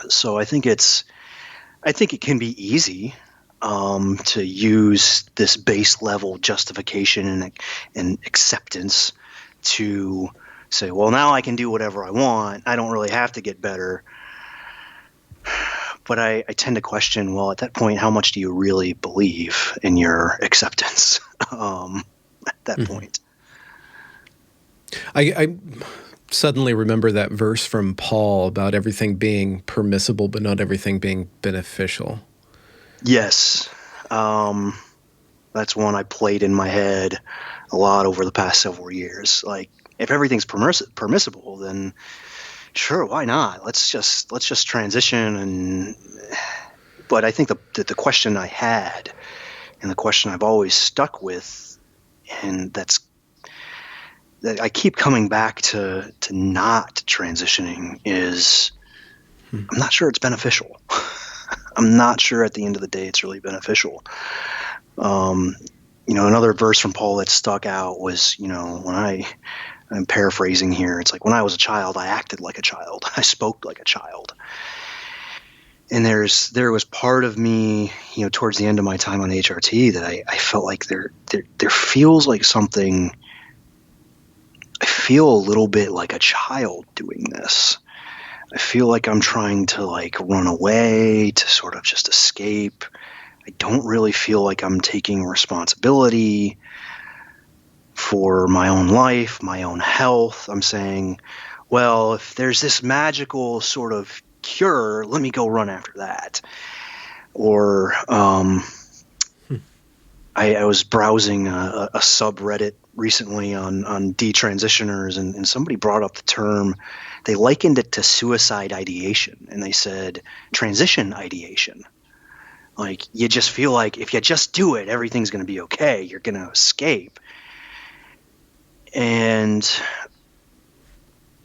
So I think it can be easy to use this base level justification and acceptance to say, well, now I can do whatever I want. I don't really have to get better. But I tend to question, well, at that point, how much do you really believe in your acceptance at that point? I suddenly remember that verse from Paul about everything being permissible, but not everything being beneficial. Yes. That's one I played in my head a lot over the past several years. Like, if everything's permissible, then sure, why not? Let's just transition. But I think the question I had, and the question I've always stuck with, and that I keep coming back to not transitioning, is I'm not sure it's beneficial. I'm not sure at the end of the day it's really beneficial. Another verse from Paul that stuck out was, when I'm paraphrasing here, it's like, when I was a child, I acted like a child. I spoke like a child. And there was part of me, towards the end of my time on HRT, that I felt like there feels like something. I feel a little bit like a child doing this. I feel like I'm trying to run away, to sort of just escape. I don't really feel like I'm taking responsibility for my own life, my own health. I'm saying, well, if there's this magical sort of cure, let me go run after that. Or I was browsing a subreddit recently on detransitioners, and somebody brought up the term. They likened it to suicide ideation, and they said transition ideation. Like, you just feel like if you just do it, everything's going to be okay. You're going to escape. And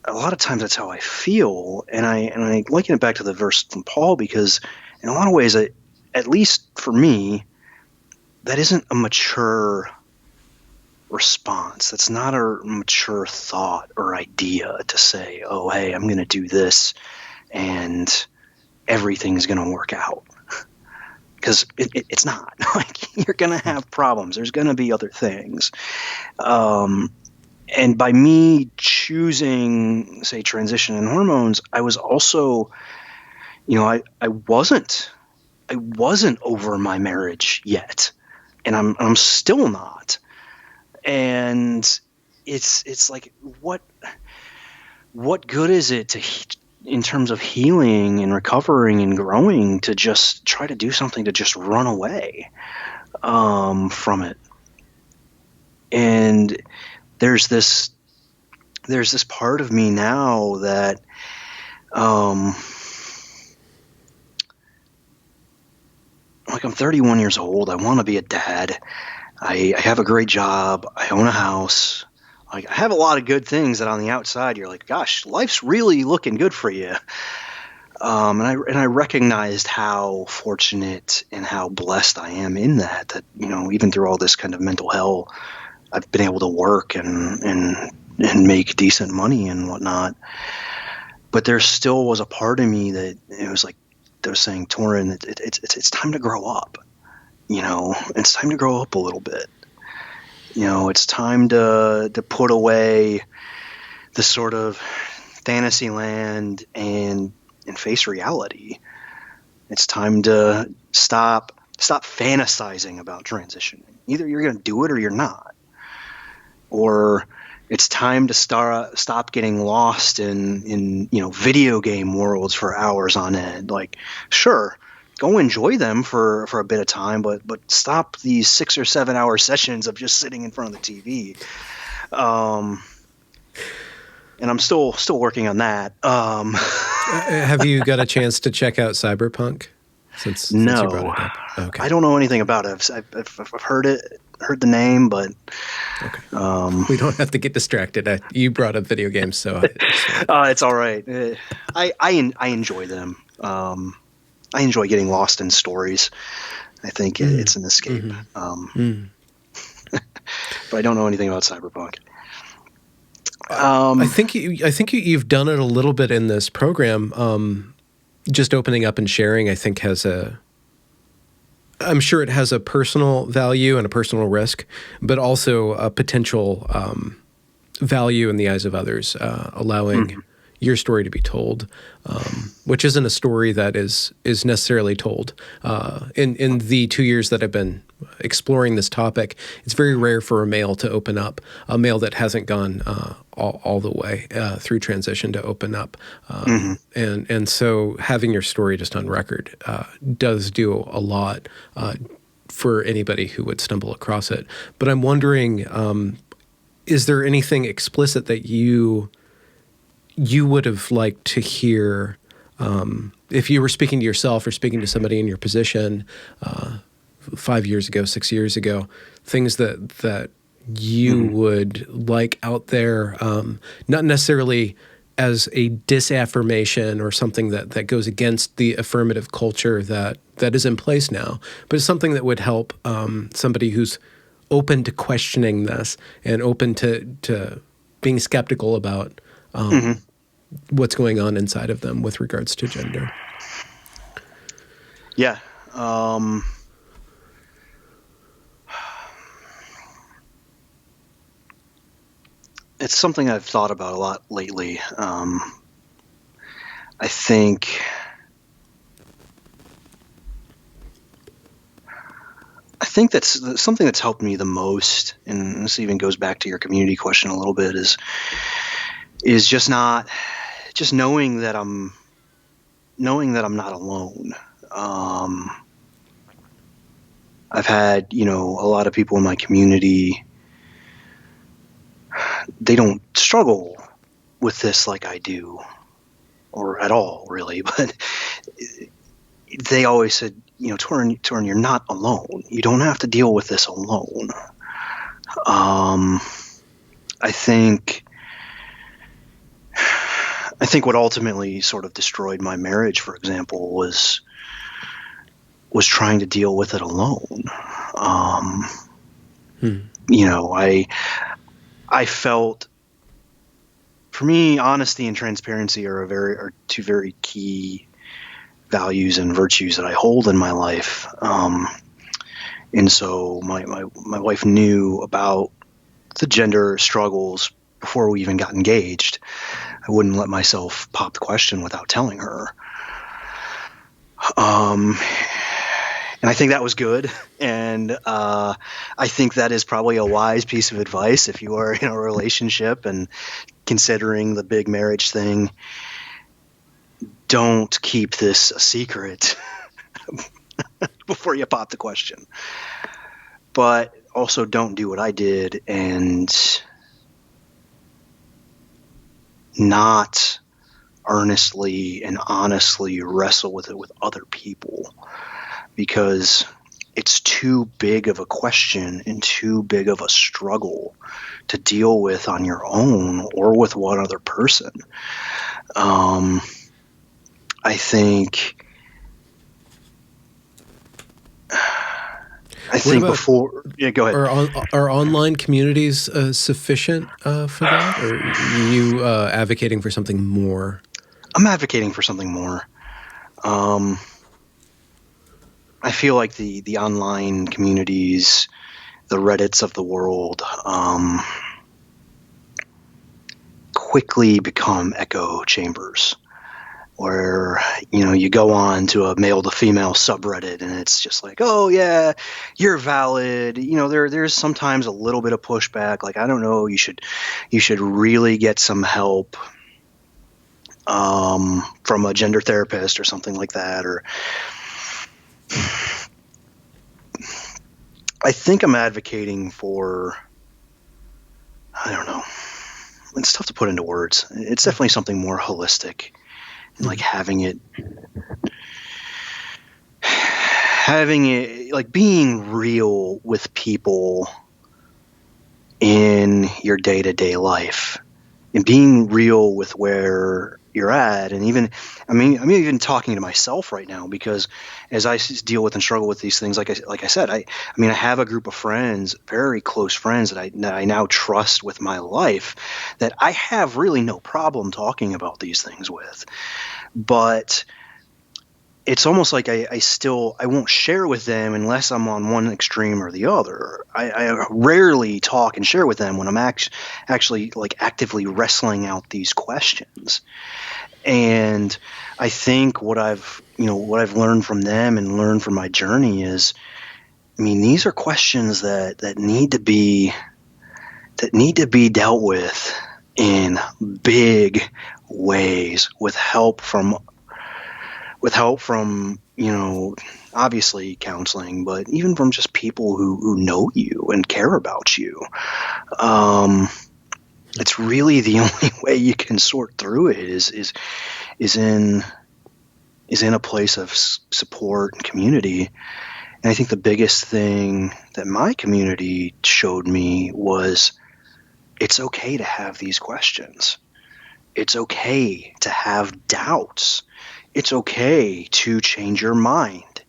a lot of times that's how I feel. And I liken it back to the verse from Paul, because in a lot of ways, at least for me, that isn't a mature response. That's not a mature thought or idea to say, oh, hey, I'm going to do this and everything's going to work out. Because it's not. You're going to have problems. There's going to be other things. And by me choosing, say, transition and hormones, I was also, I wasn't over my marriage yet. And I'm still not. And it's like, what good is it in terms of healing and recovering and growing, to just try to do something to just run away from it? And there's this part of me now that like, I'm 31 years old. I want to be a dad. I have a great job. I own a house. Like, I have a lot of good things that on the outside you're like, gosh, life's really looking good for you. And I recognized how fortunate and how blessed I am in that, even through all this kind of mental hell, I've been able to work and make decent money and whatnot. But there still was a part of me that it was like, I was saying, Torren, it's time to grow up. It's time to grow up a little bit. It's time to put away the sort of fantasy land and face reality. It's time to stop fantasizing about transitioning. Either you're going to do it or you're not. Or it's time to stop getting lost in video game worlds for hours on end. Like, sure, go enjoy them for a bit of time, but stop these 6 or 7 hour sessions of just sitting in front of the TV. And I'm still working on that. Have you got a chance to check out Cyberpunk? Since you brought it up. Okay. I don't know anything about it. I've heard the name, but okay. We don't have to get distracted. You brought up video games, so it's all right. I enjoy them. I enjoy getting lost in stories. I think it's an escape. But I don't know anything about Cyberpunk. I think you've done it a little bit in this program. Just opening up and sharing, I think, I'm sure it has a personal value and a personal risk, but also a potential value in the eyes of others, allowing your story to be told, which isn't a story that is necessarily told. In the 2 years that I've been exploring this topic, it's very rare for a male to open up, a male that hasn't gone all the way through transition to open up. And so having your story just on record does do a lot for anybody who would stumble across it. But I'm wondering, is there anything explicit that you would have liked to hear if you were speaking to yourself or speaking to somebody in your position 5 years ago, 6 years ago, things that you would like out there, not necessarily as a disaffirmation or something that goes against the affirmative culture that is in place now, but it's something that would help somebody who's open to questioning this and open to being skeptical about what's going on inside of them with regards to gender. Yeah. It's something I've thought about a lot lately. I think that's something that's helped me the most, and this even goes back to your community question a little bit, is just knowing that I'm not alone. I've had, a lot of people in my community, they don't struggle with this like I do, or at all, really, but they always said, Torren, you're not alone. You don't have to deal with this alone. I think what ultimately sort of destroyed my marriage, for example, was trying to deal with it alone. I felt, for me, honesty and transparency are two very key values and virtues that I hold in my life. And so my wife knew about the gender struggles before we even got engaged. I wouldn't let myself pop the question without telling her. And I think that was good. And I think that is probably a wise piece of advice if you are in a relationship and considering the big marriage thing. Don't keep this a secret before you pop the question. But also don't do what I did and not earnestly and honestly wrestle with it with other people, because it's too big of a question and too big of a struggle to deal with on your own or with one other person. I think before, yeah, go ahead. Are online communities sufficient for that, or are you advocating for something more? I'm advocating for something more. I feel like the online communities, the Reddits of the world, quickly become echo chambers where, you go on to a male to female subreddit and it's just like, oh yeah, you're valid. There's sometimes a little bit of pushback. Like, I don't know, you should really get some help from a gender therapist or something like that. Or I think I'm advocating for, I don't know, it's tough to put into words. It's definitely something more holistic, and like having it like being real with people in your day-to-day life and being real with where you're at. And even, I'm even talking to myself right now, because as I deal with and struggle with these things, like I said, I have a group of friends, very close friends that I now trust with my life, that I have really no problem talking about these things with. But it's almost like I won't share with them unless I'm on one extreme or the other. I rarely talk and share with them when I'm actually like actively wrestling out these questions. And I think what I've learned from them and learned from my journey is, these are questions that need to be dealt with in big ways, with help from obviously counseling, but even from just people who know you and care about you. It's really the only way you can sort through it is in a place of support and community. And I think the biggest thing that my community showed me was, it's okay to have these questions. It's okay to have doubts. It's okay to change your mind.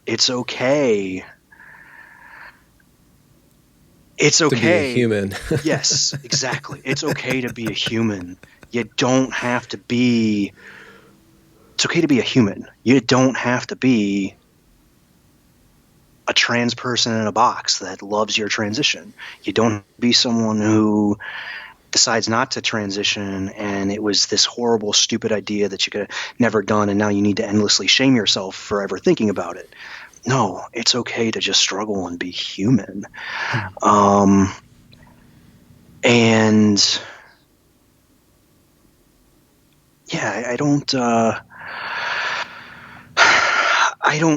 It's okay. To be a human. Yes, exactly. It's okay to be a human. You don't have to be. It's okay to be a human. You don't have to be a trans person in a box that loves your transition. You don't have to be someone who decides not to transition and it was this horrible, stupid idea that you could have never done, and now you need to endlessly shame yourself for ever thinking about it. No, it's okay to just struggle and be human. And yeah, I don't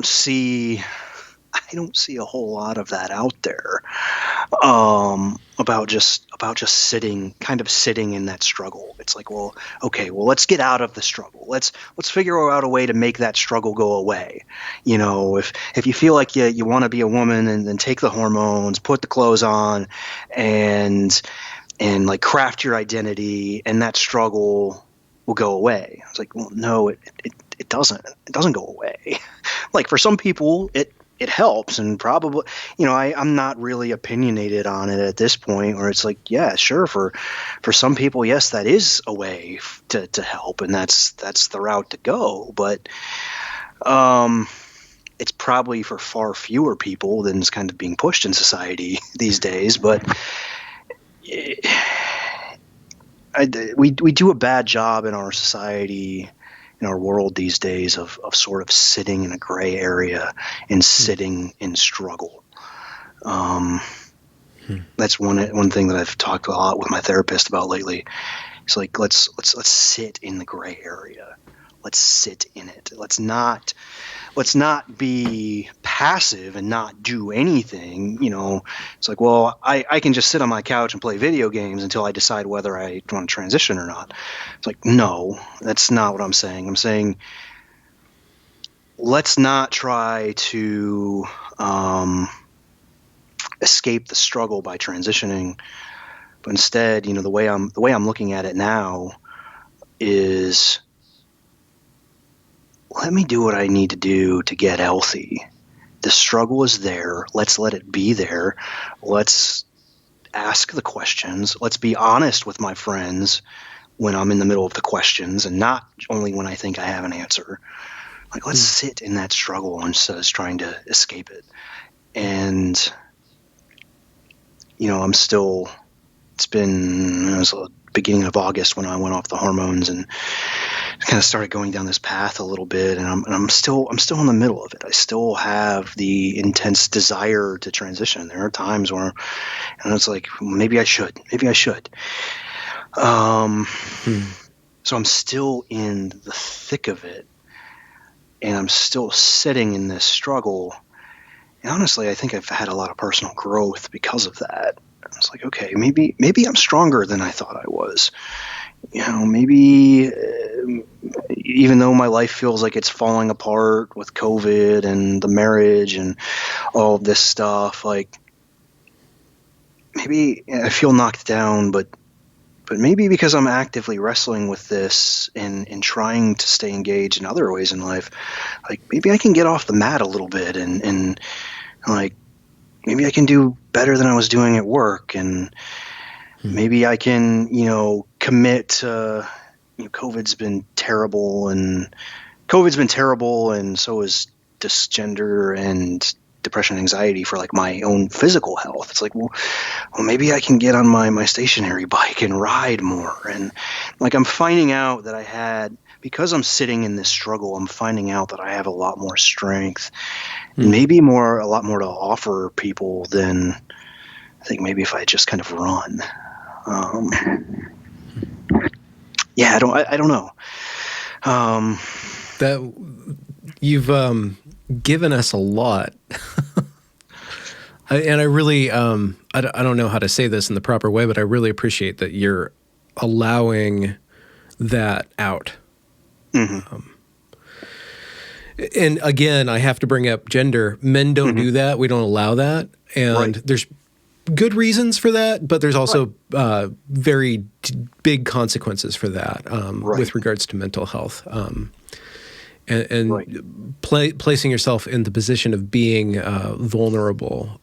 see a whole lot of that out there, about just sitting in that struggle. It's like, well, okay, well, let's get out of the struggle. Let's figure out a way to make that struggle go away. If you feel like you want to be a woman, and then take the hormones, put the clothes on, and like craft your identity, and that struggle will go away. It's like, well, no, it doesn't. It doesn't go away. Like, for some people, it helps, and probably, I'm not really opinionated on it at this point, where it's like, yeah, sure, for some people, yes, that is a way to help, and that's the route to go. But it's probably for far fewer people than is kind of being pushed in society these days. But we do a bad job in our society in our world these days of sort of sitting in a gray area and sitting in struggle. That's one thing that I've talked a lot with my therapist about lately. It's like, let's sit in the gray area. Let's sit in it. Let's not be passive and not do anything. It's like, well, I can just sit on my couch and play video games until I decide whether I want to transition or not. It's like, no, that's not what I'm saying. I'm saying, let's not try to escape the struggle by transitioning, but instead, the way I'm looking at it now is, let me do what I need to do to get healthy. The struggle is there. Let's let it be there. Let's ask the questions. Let's be honest with my friends when I'm in the middle of the questions, and not only when I think I have an answer. Like, let's sit in that struggle instead of trying to escape it. And, it was the beginning of August when I went off the hormones and kind of started going down this path a little bit, and I'm still in the middle of it. I still have the intense desire to transition. There are times where, and it's like, maybe I should. So I'm still in the thick of it, and I'm still sitting in this struggle. And honestly, I think I've had a lot of personal growth because of that. It's like, okay, maybe I'm stronger than I thought I was. Maybe even though my life feels like it's falling apart with COVID and the marriage and all of this stuff, like, maybe I feel knocked down, but maybe because I'm actively wrestling with this and trying to stay engaged in other ways in life, like, maybe I can get off the mat a little bit and like, maybe I can do better than I was doing at work, and maybe I can, commit to, COVID's been terrible, and so is dysgender and depression and anxiety for, like, my own physical health. It's like, well, maybe I can get on my stationary bike and ride more. And, like, I'm finding out that because I'm sitting in this struggle, I'm finding out that I have a lot more strength, maybe a lot more to offer people than I think maybe if I just kind of run. Yeah, I don't know. That you've given us a lot. And I really, I don't know how to say this in the proper way, but I really appreciate that you're allowing that out. And again, I have to bring up gender. Men don't do that. We don't allow that. And there's good reasons for that, but there's also very big consequences for that with regards to mental health. Placing yourself in the position of being vulnerable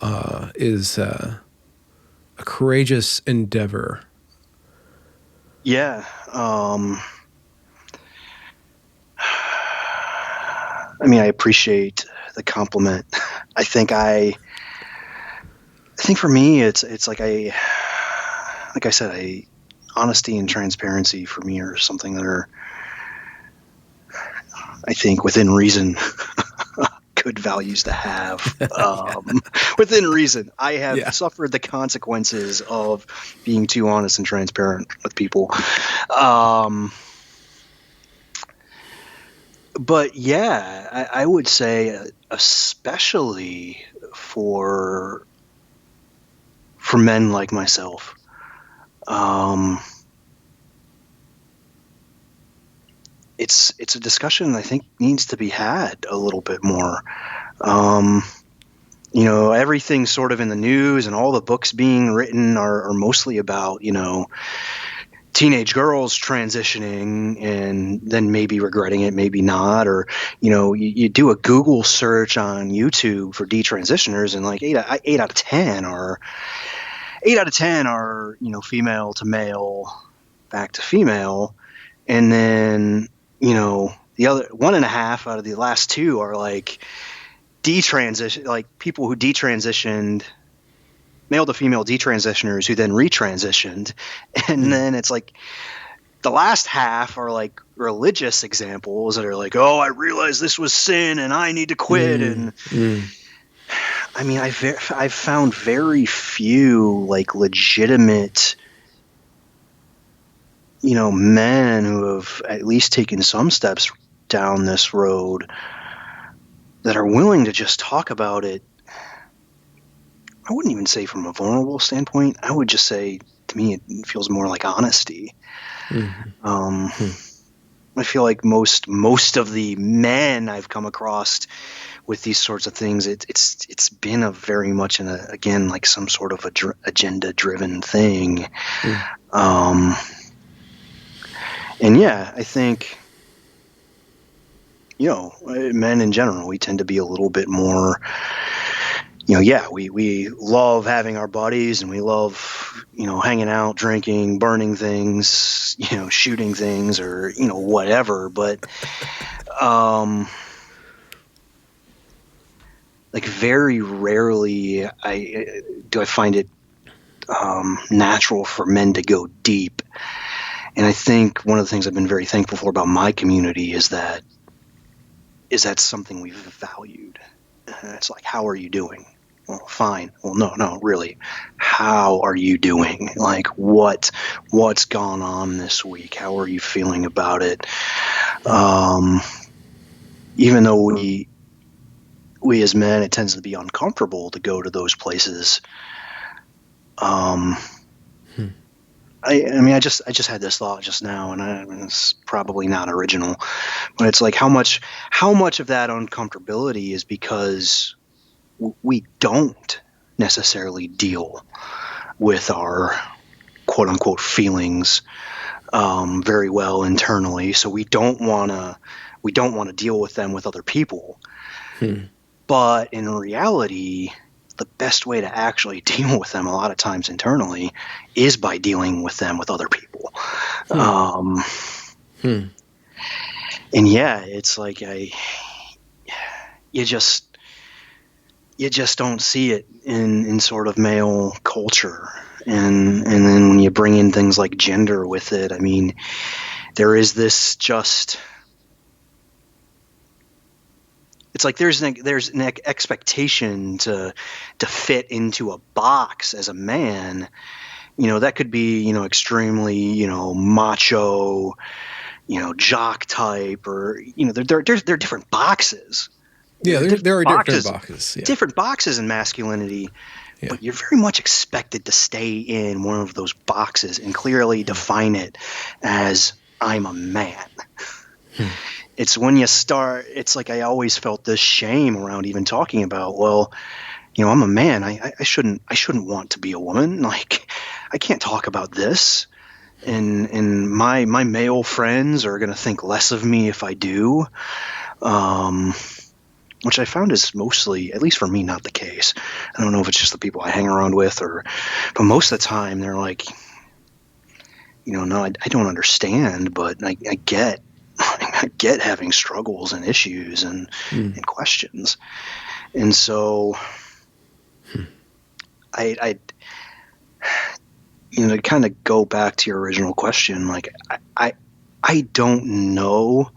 is a courageous endeavor. Yeah. I appreciate the compliment. I think for me, it's like I said, honesty and transparency for me are something that are, I think, within reason, good values to have. Within reason, I have suffered the consequences of being too honest and transparent with people. But yeah, I would say, especially for men like myself, it's a discussion I think needs to be had a little bit more. Everything sort of in the news and all the books being written are mostly about, teenage girls transitioning and then maybe regretting it, maybe not. Or, you do a Google search on YouTube for detransitioners, and like 8 out of 10 are female to male, back to female. And then, the other 1.5 out of the last 2 are like detransition, like people who detransitioned, male to female detransitioners who then retransitioned. And then it's like, The last half are like religious examples that are like, oh, I realized this was sin and I need to quit. And I mean, I've found very few like legitimate, men who have at least taken some steps down this road that are willing to just talk about it. I wouldn't even say from a vulnerable standpoint. I would just say, to me, it feels more like honesty. I feel like most of the men I've come across with these sorts of things, it's been a very much again like some sort of agenda driven thing. And yeah, I think men in general, we tend to be a little bit more. We love having our buddies and we love, hanging out, drinking, burning things, shooting things or, whatever. But, like very rarely I find it natural for men to go deep. And I think one of the things I've been very thankful for about my community is that something we've valued. It's like, how are you doing? Well, fine. Well, no, really. How are you doing? Like, what's gone on this week? How are you feeling about it? Even though we as men, it tends to be uncomfortable to go to those places. I mean, I just had this thought just now, and it's probably not original, but it's like how much of that uncomfortability is because we don't necessarily deal with our quote unquote feelings very well internally. So we don't want to deal with them with other people. But in reality, the best way to actually deal with them a lot of times internally is by dealing with them with other people. And yeah, it's like you just don't see it in sort of male culture. And then when you bring in things like gender with it, I mean, there is this just, it's like there's an expectation to fit into a box as a man, that could be, extremely, macho, jock type, or, they're different boxes. Yeah, there are different boxes. Yeah. Different boxes in masculinity, but you're very much expected to stay in one of those boxes and clearly define it as I'm a man. It's when you start, it's like I always felt this shame around even talking about, well, I'm a man. I shouldn't want to be a woman. Like, I can't talk about this. And my male friends are going to think less of me if I do. Which I found is mostly, at least for me, not the case. I don't know if it's just the people I hang around with, but most of the time they're like, no, I don't understand, but I get having struggles and issues and questions. And so I to kind of go back to your original question, like I don't know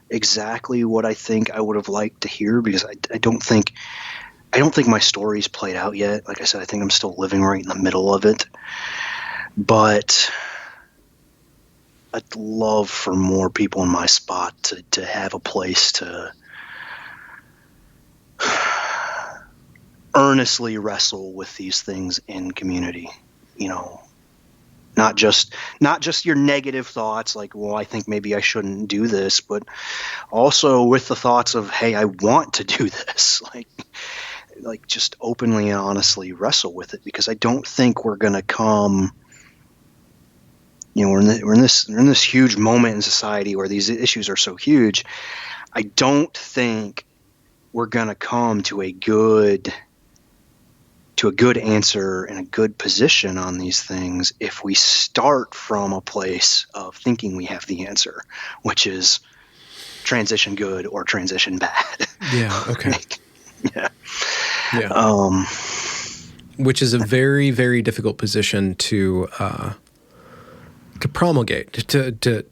exactly what I think I would have liked to hear, because I don't think my story's played out yet. Like I said, I think I'm still living right in the middle of it. But I'd love for more people in my spot to have a place to earnestly wrestle with these things in community. Not just your negative thoughts like, well, I think maybe I shouldn't do this, but also with the thoughts of, hey, I want to do this. Like just openly and honestly wrestle with it, because I don't think we're going to come, we're in this huge moment in society where these issues are so huge. I don't think we're going to come to a good answer and a good position on these things if we start from a place of thinking we have the answer, which is transition good or transition bad. Yeah. Okay. Yeah. Which is a very, very difficult position to promulgate, to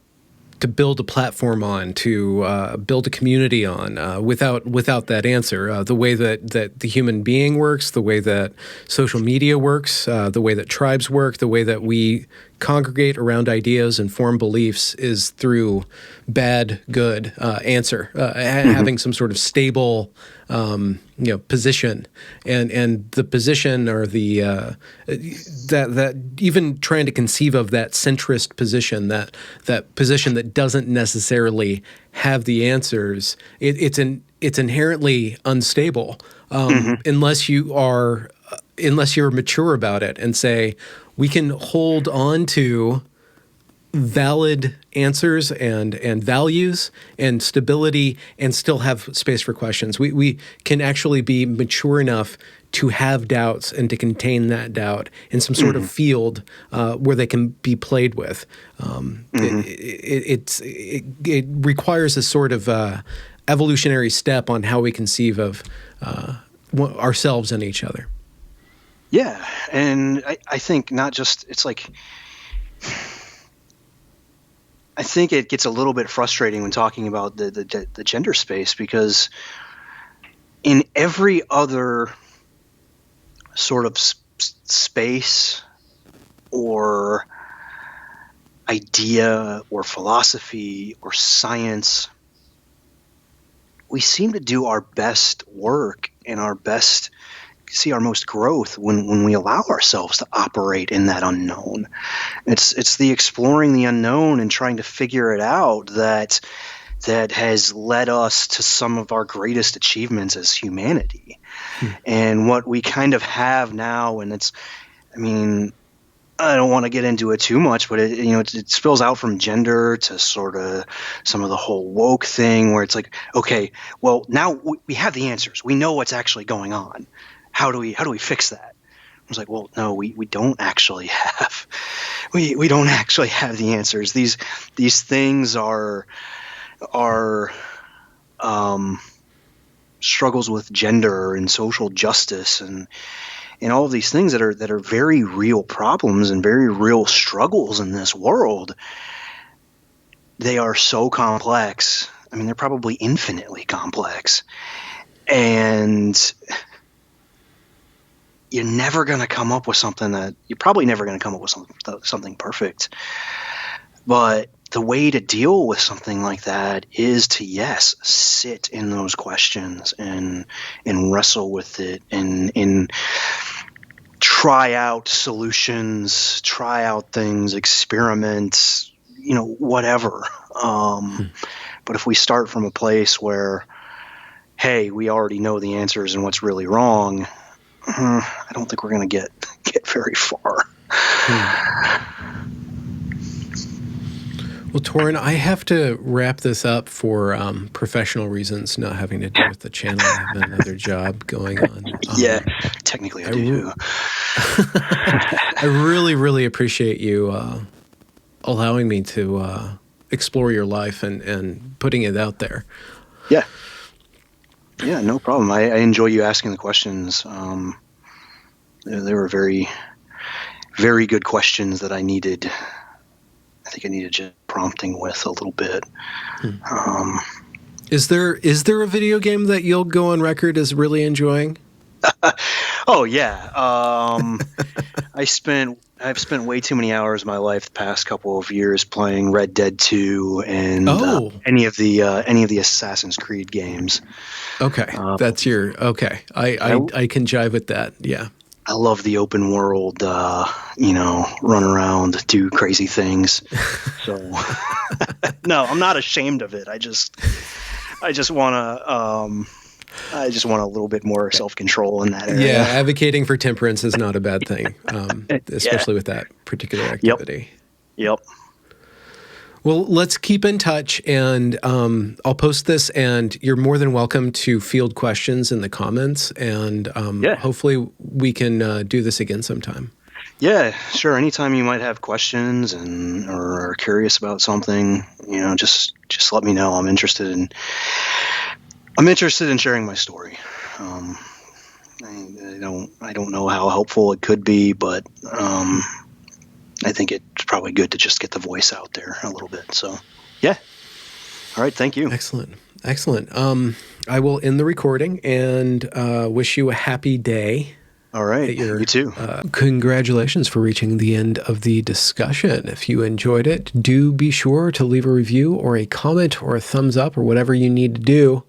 build a platform on, to build a community on, without that answer. The way that the human being works, the way that social media works, the way that tribes work, the way that we congregate around ideas and form beliefs is through bad, good answer, having some sort of stable position, and the position, or the that even trying to conceive of that centrist position, that position that doesn't necessarily have the answers, it's inherently unstable unless you're mature about it and say, we can hold on to valid answers and values and stability and still have space for questions. We can actually be mature enough to have doubts and to contain that doubt in some sort of field where they can be played with. It requires a sort of evolutionary step on how we conceive of ourselves and each other. Yeah, and I think not just, it's like, I think it gets a little bit frustrating when talking about the gender space, because in every other sort of space or idea or philosophy or science, we seem to do our best work and see our most growth when we allow ourselves to operate in that unknown. It's the exploring the unknown and trying to figure it out that has led us to some of our greatest achievements as humanity. And what we kind of have now, and I don't want to get into it too much, but it spills out from gender to sort of some of the whole woke thing, where it's like, okay, well, now we have the answers. We know what's actually going on. How do we fix that? I was like, well, no, we don't actually have we don't actually have the answers. These things are struggles with gender and social justice and all of these things that are very real problems and very real struggles in this world. They are so complex. I mean, they're probably infinitely complex, and you're never going to come up with something perfect. But the way to deal with something like that is to, yes, sit in those questions and wrestle with it and try out solutions, try out things, experiment, whatever. But if we start from a place where, hey, we already know the answers and what's really wrong, I don't think we're going to get very far. Well, Torren, I have to wrap this up for professional reasons, not having to do with the channel. I have another job going on. Yeah, technically I do. I really, really appreciate you allowing me to explore your life and putting it out there. Yeah. Yeah, no problem. I enjoy you asking the questions. They were very, very good questions that I needed. I think I needed just prompting with a little bit. Is there a video game that you'll go on record as really enjoying? Oh yeah. I've spent way too many hours of my life the past couple of years playing Red Dead 2 and any of the Assassin's Creed games. Okay, that's your okay. I can jive with that. Yeah. I love the open world, run around, do crazy things. So, no, I'm not ashamed of it. I just want a little bit more self-control in that area. Yeah, advocating for temperance is not a bad thing, especially with that particular activity. Yep. Well, let's keep in touch, and I'll post this, and you're more than welcome to field questions in the comments, and hopefully we can do this again sometime. Yeah, sure. Anytime you might have questions or are curious about something, just let me know. I'm interested in sharing my story. I don't know how helpful it could be, but I think it's probably good to just get the voice out there a little bit. So, yeah. All right. Thank you. Excellent. Excellent. I will end the recording and wish you a happy day. All right. You too. Congratulations for reaching the end of the discussion. If you enjoyed it, do be sure to leave a review or a comment or a thumbs up or whatever you need to do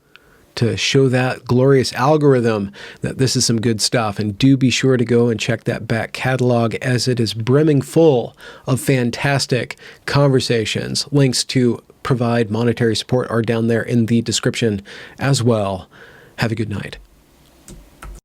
to show that glorious algorithm that this is some good stuff. And do be sure to go and check that back catalog, as it is brimming full of fantastic conversations. Links to provide monetary support are down there in the description as well. Have a good night.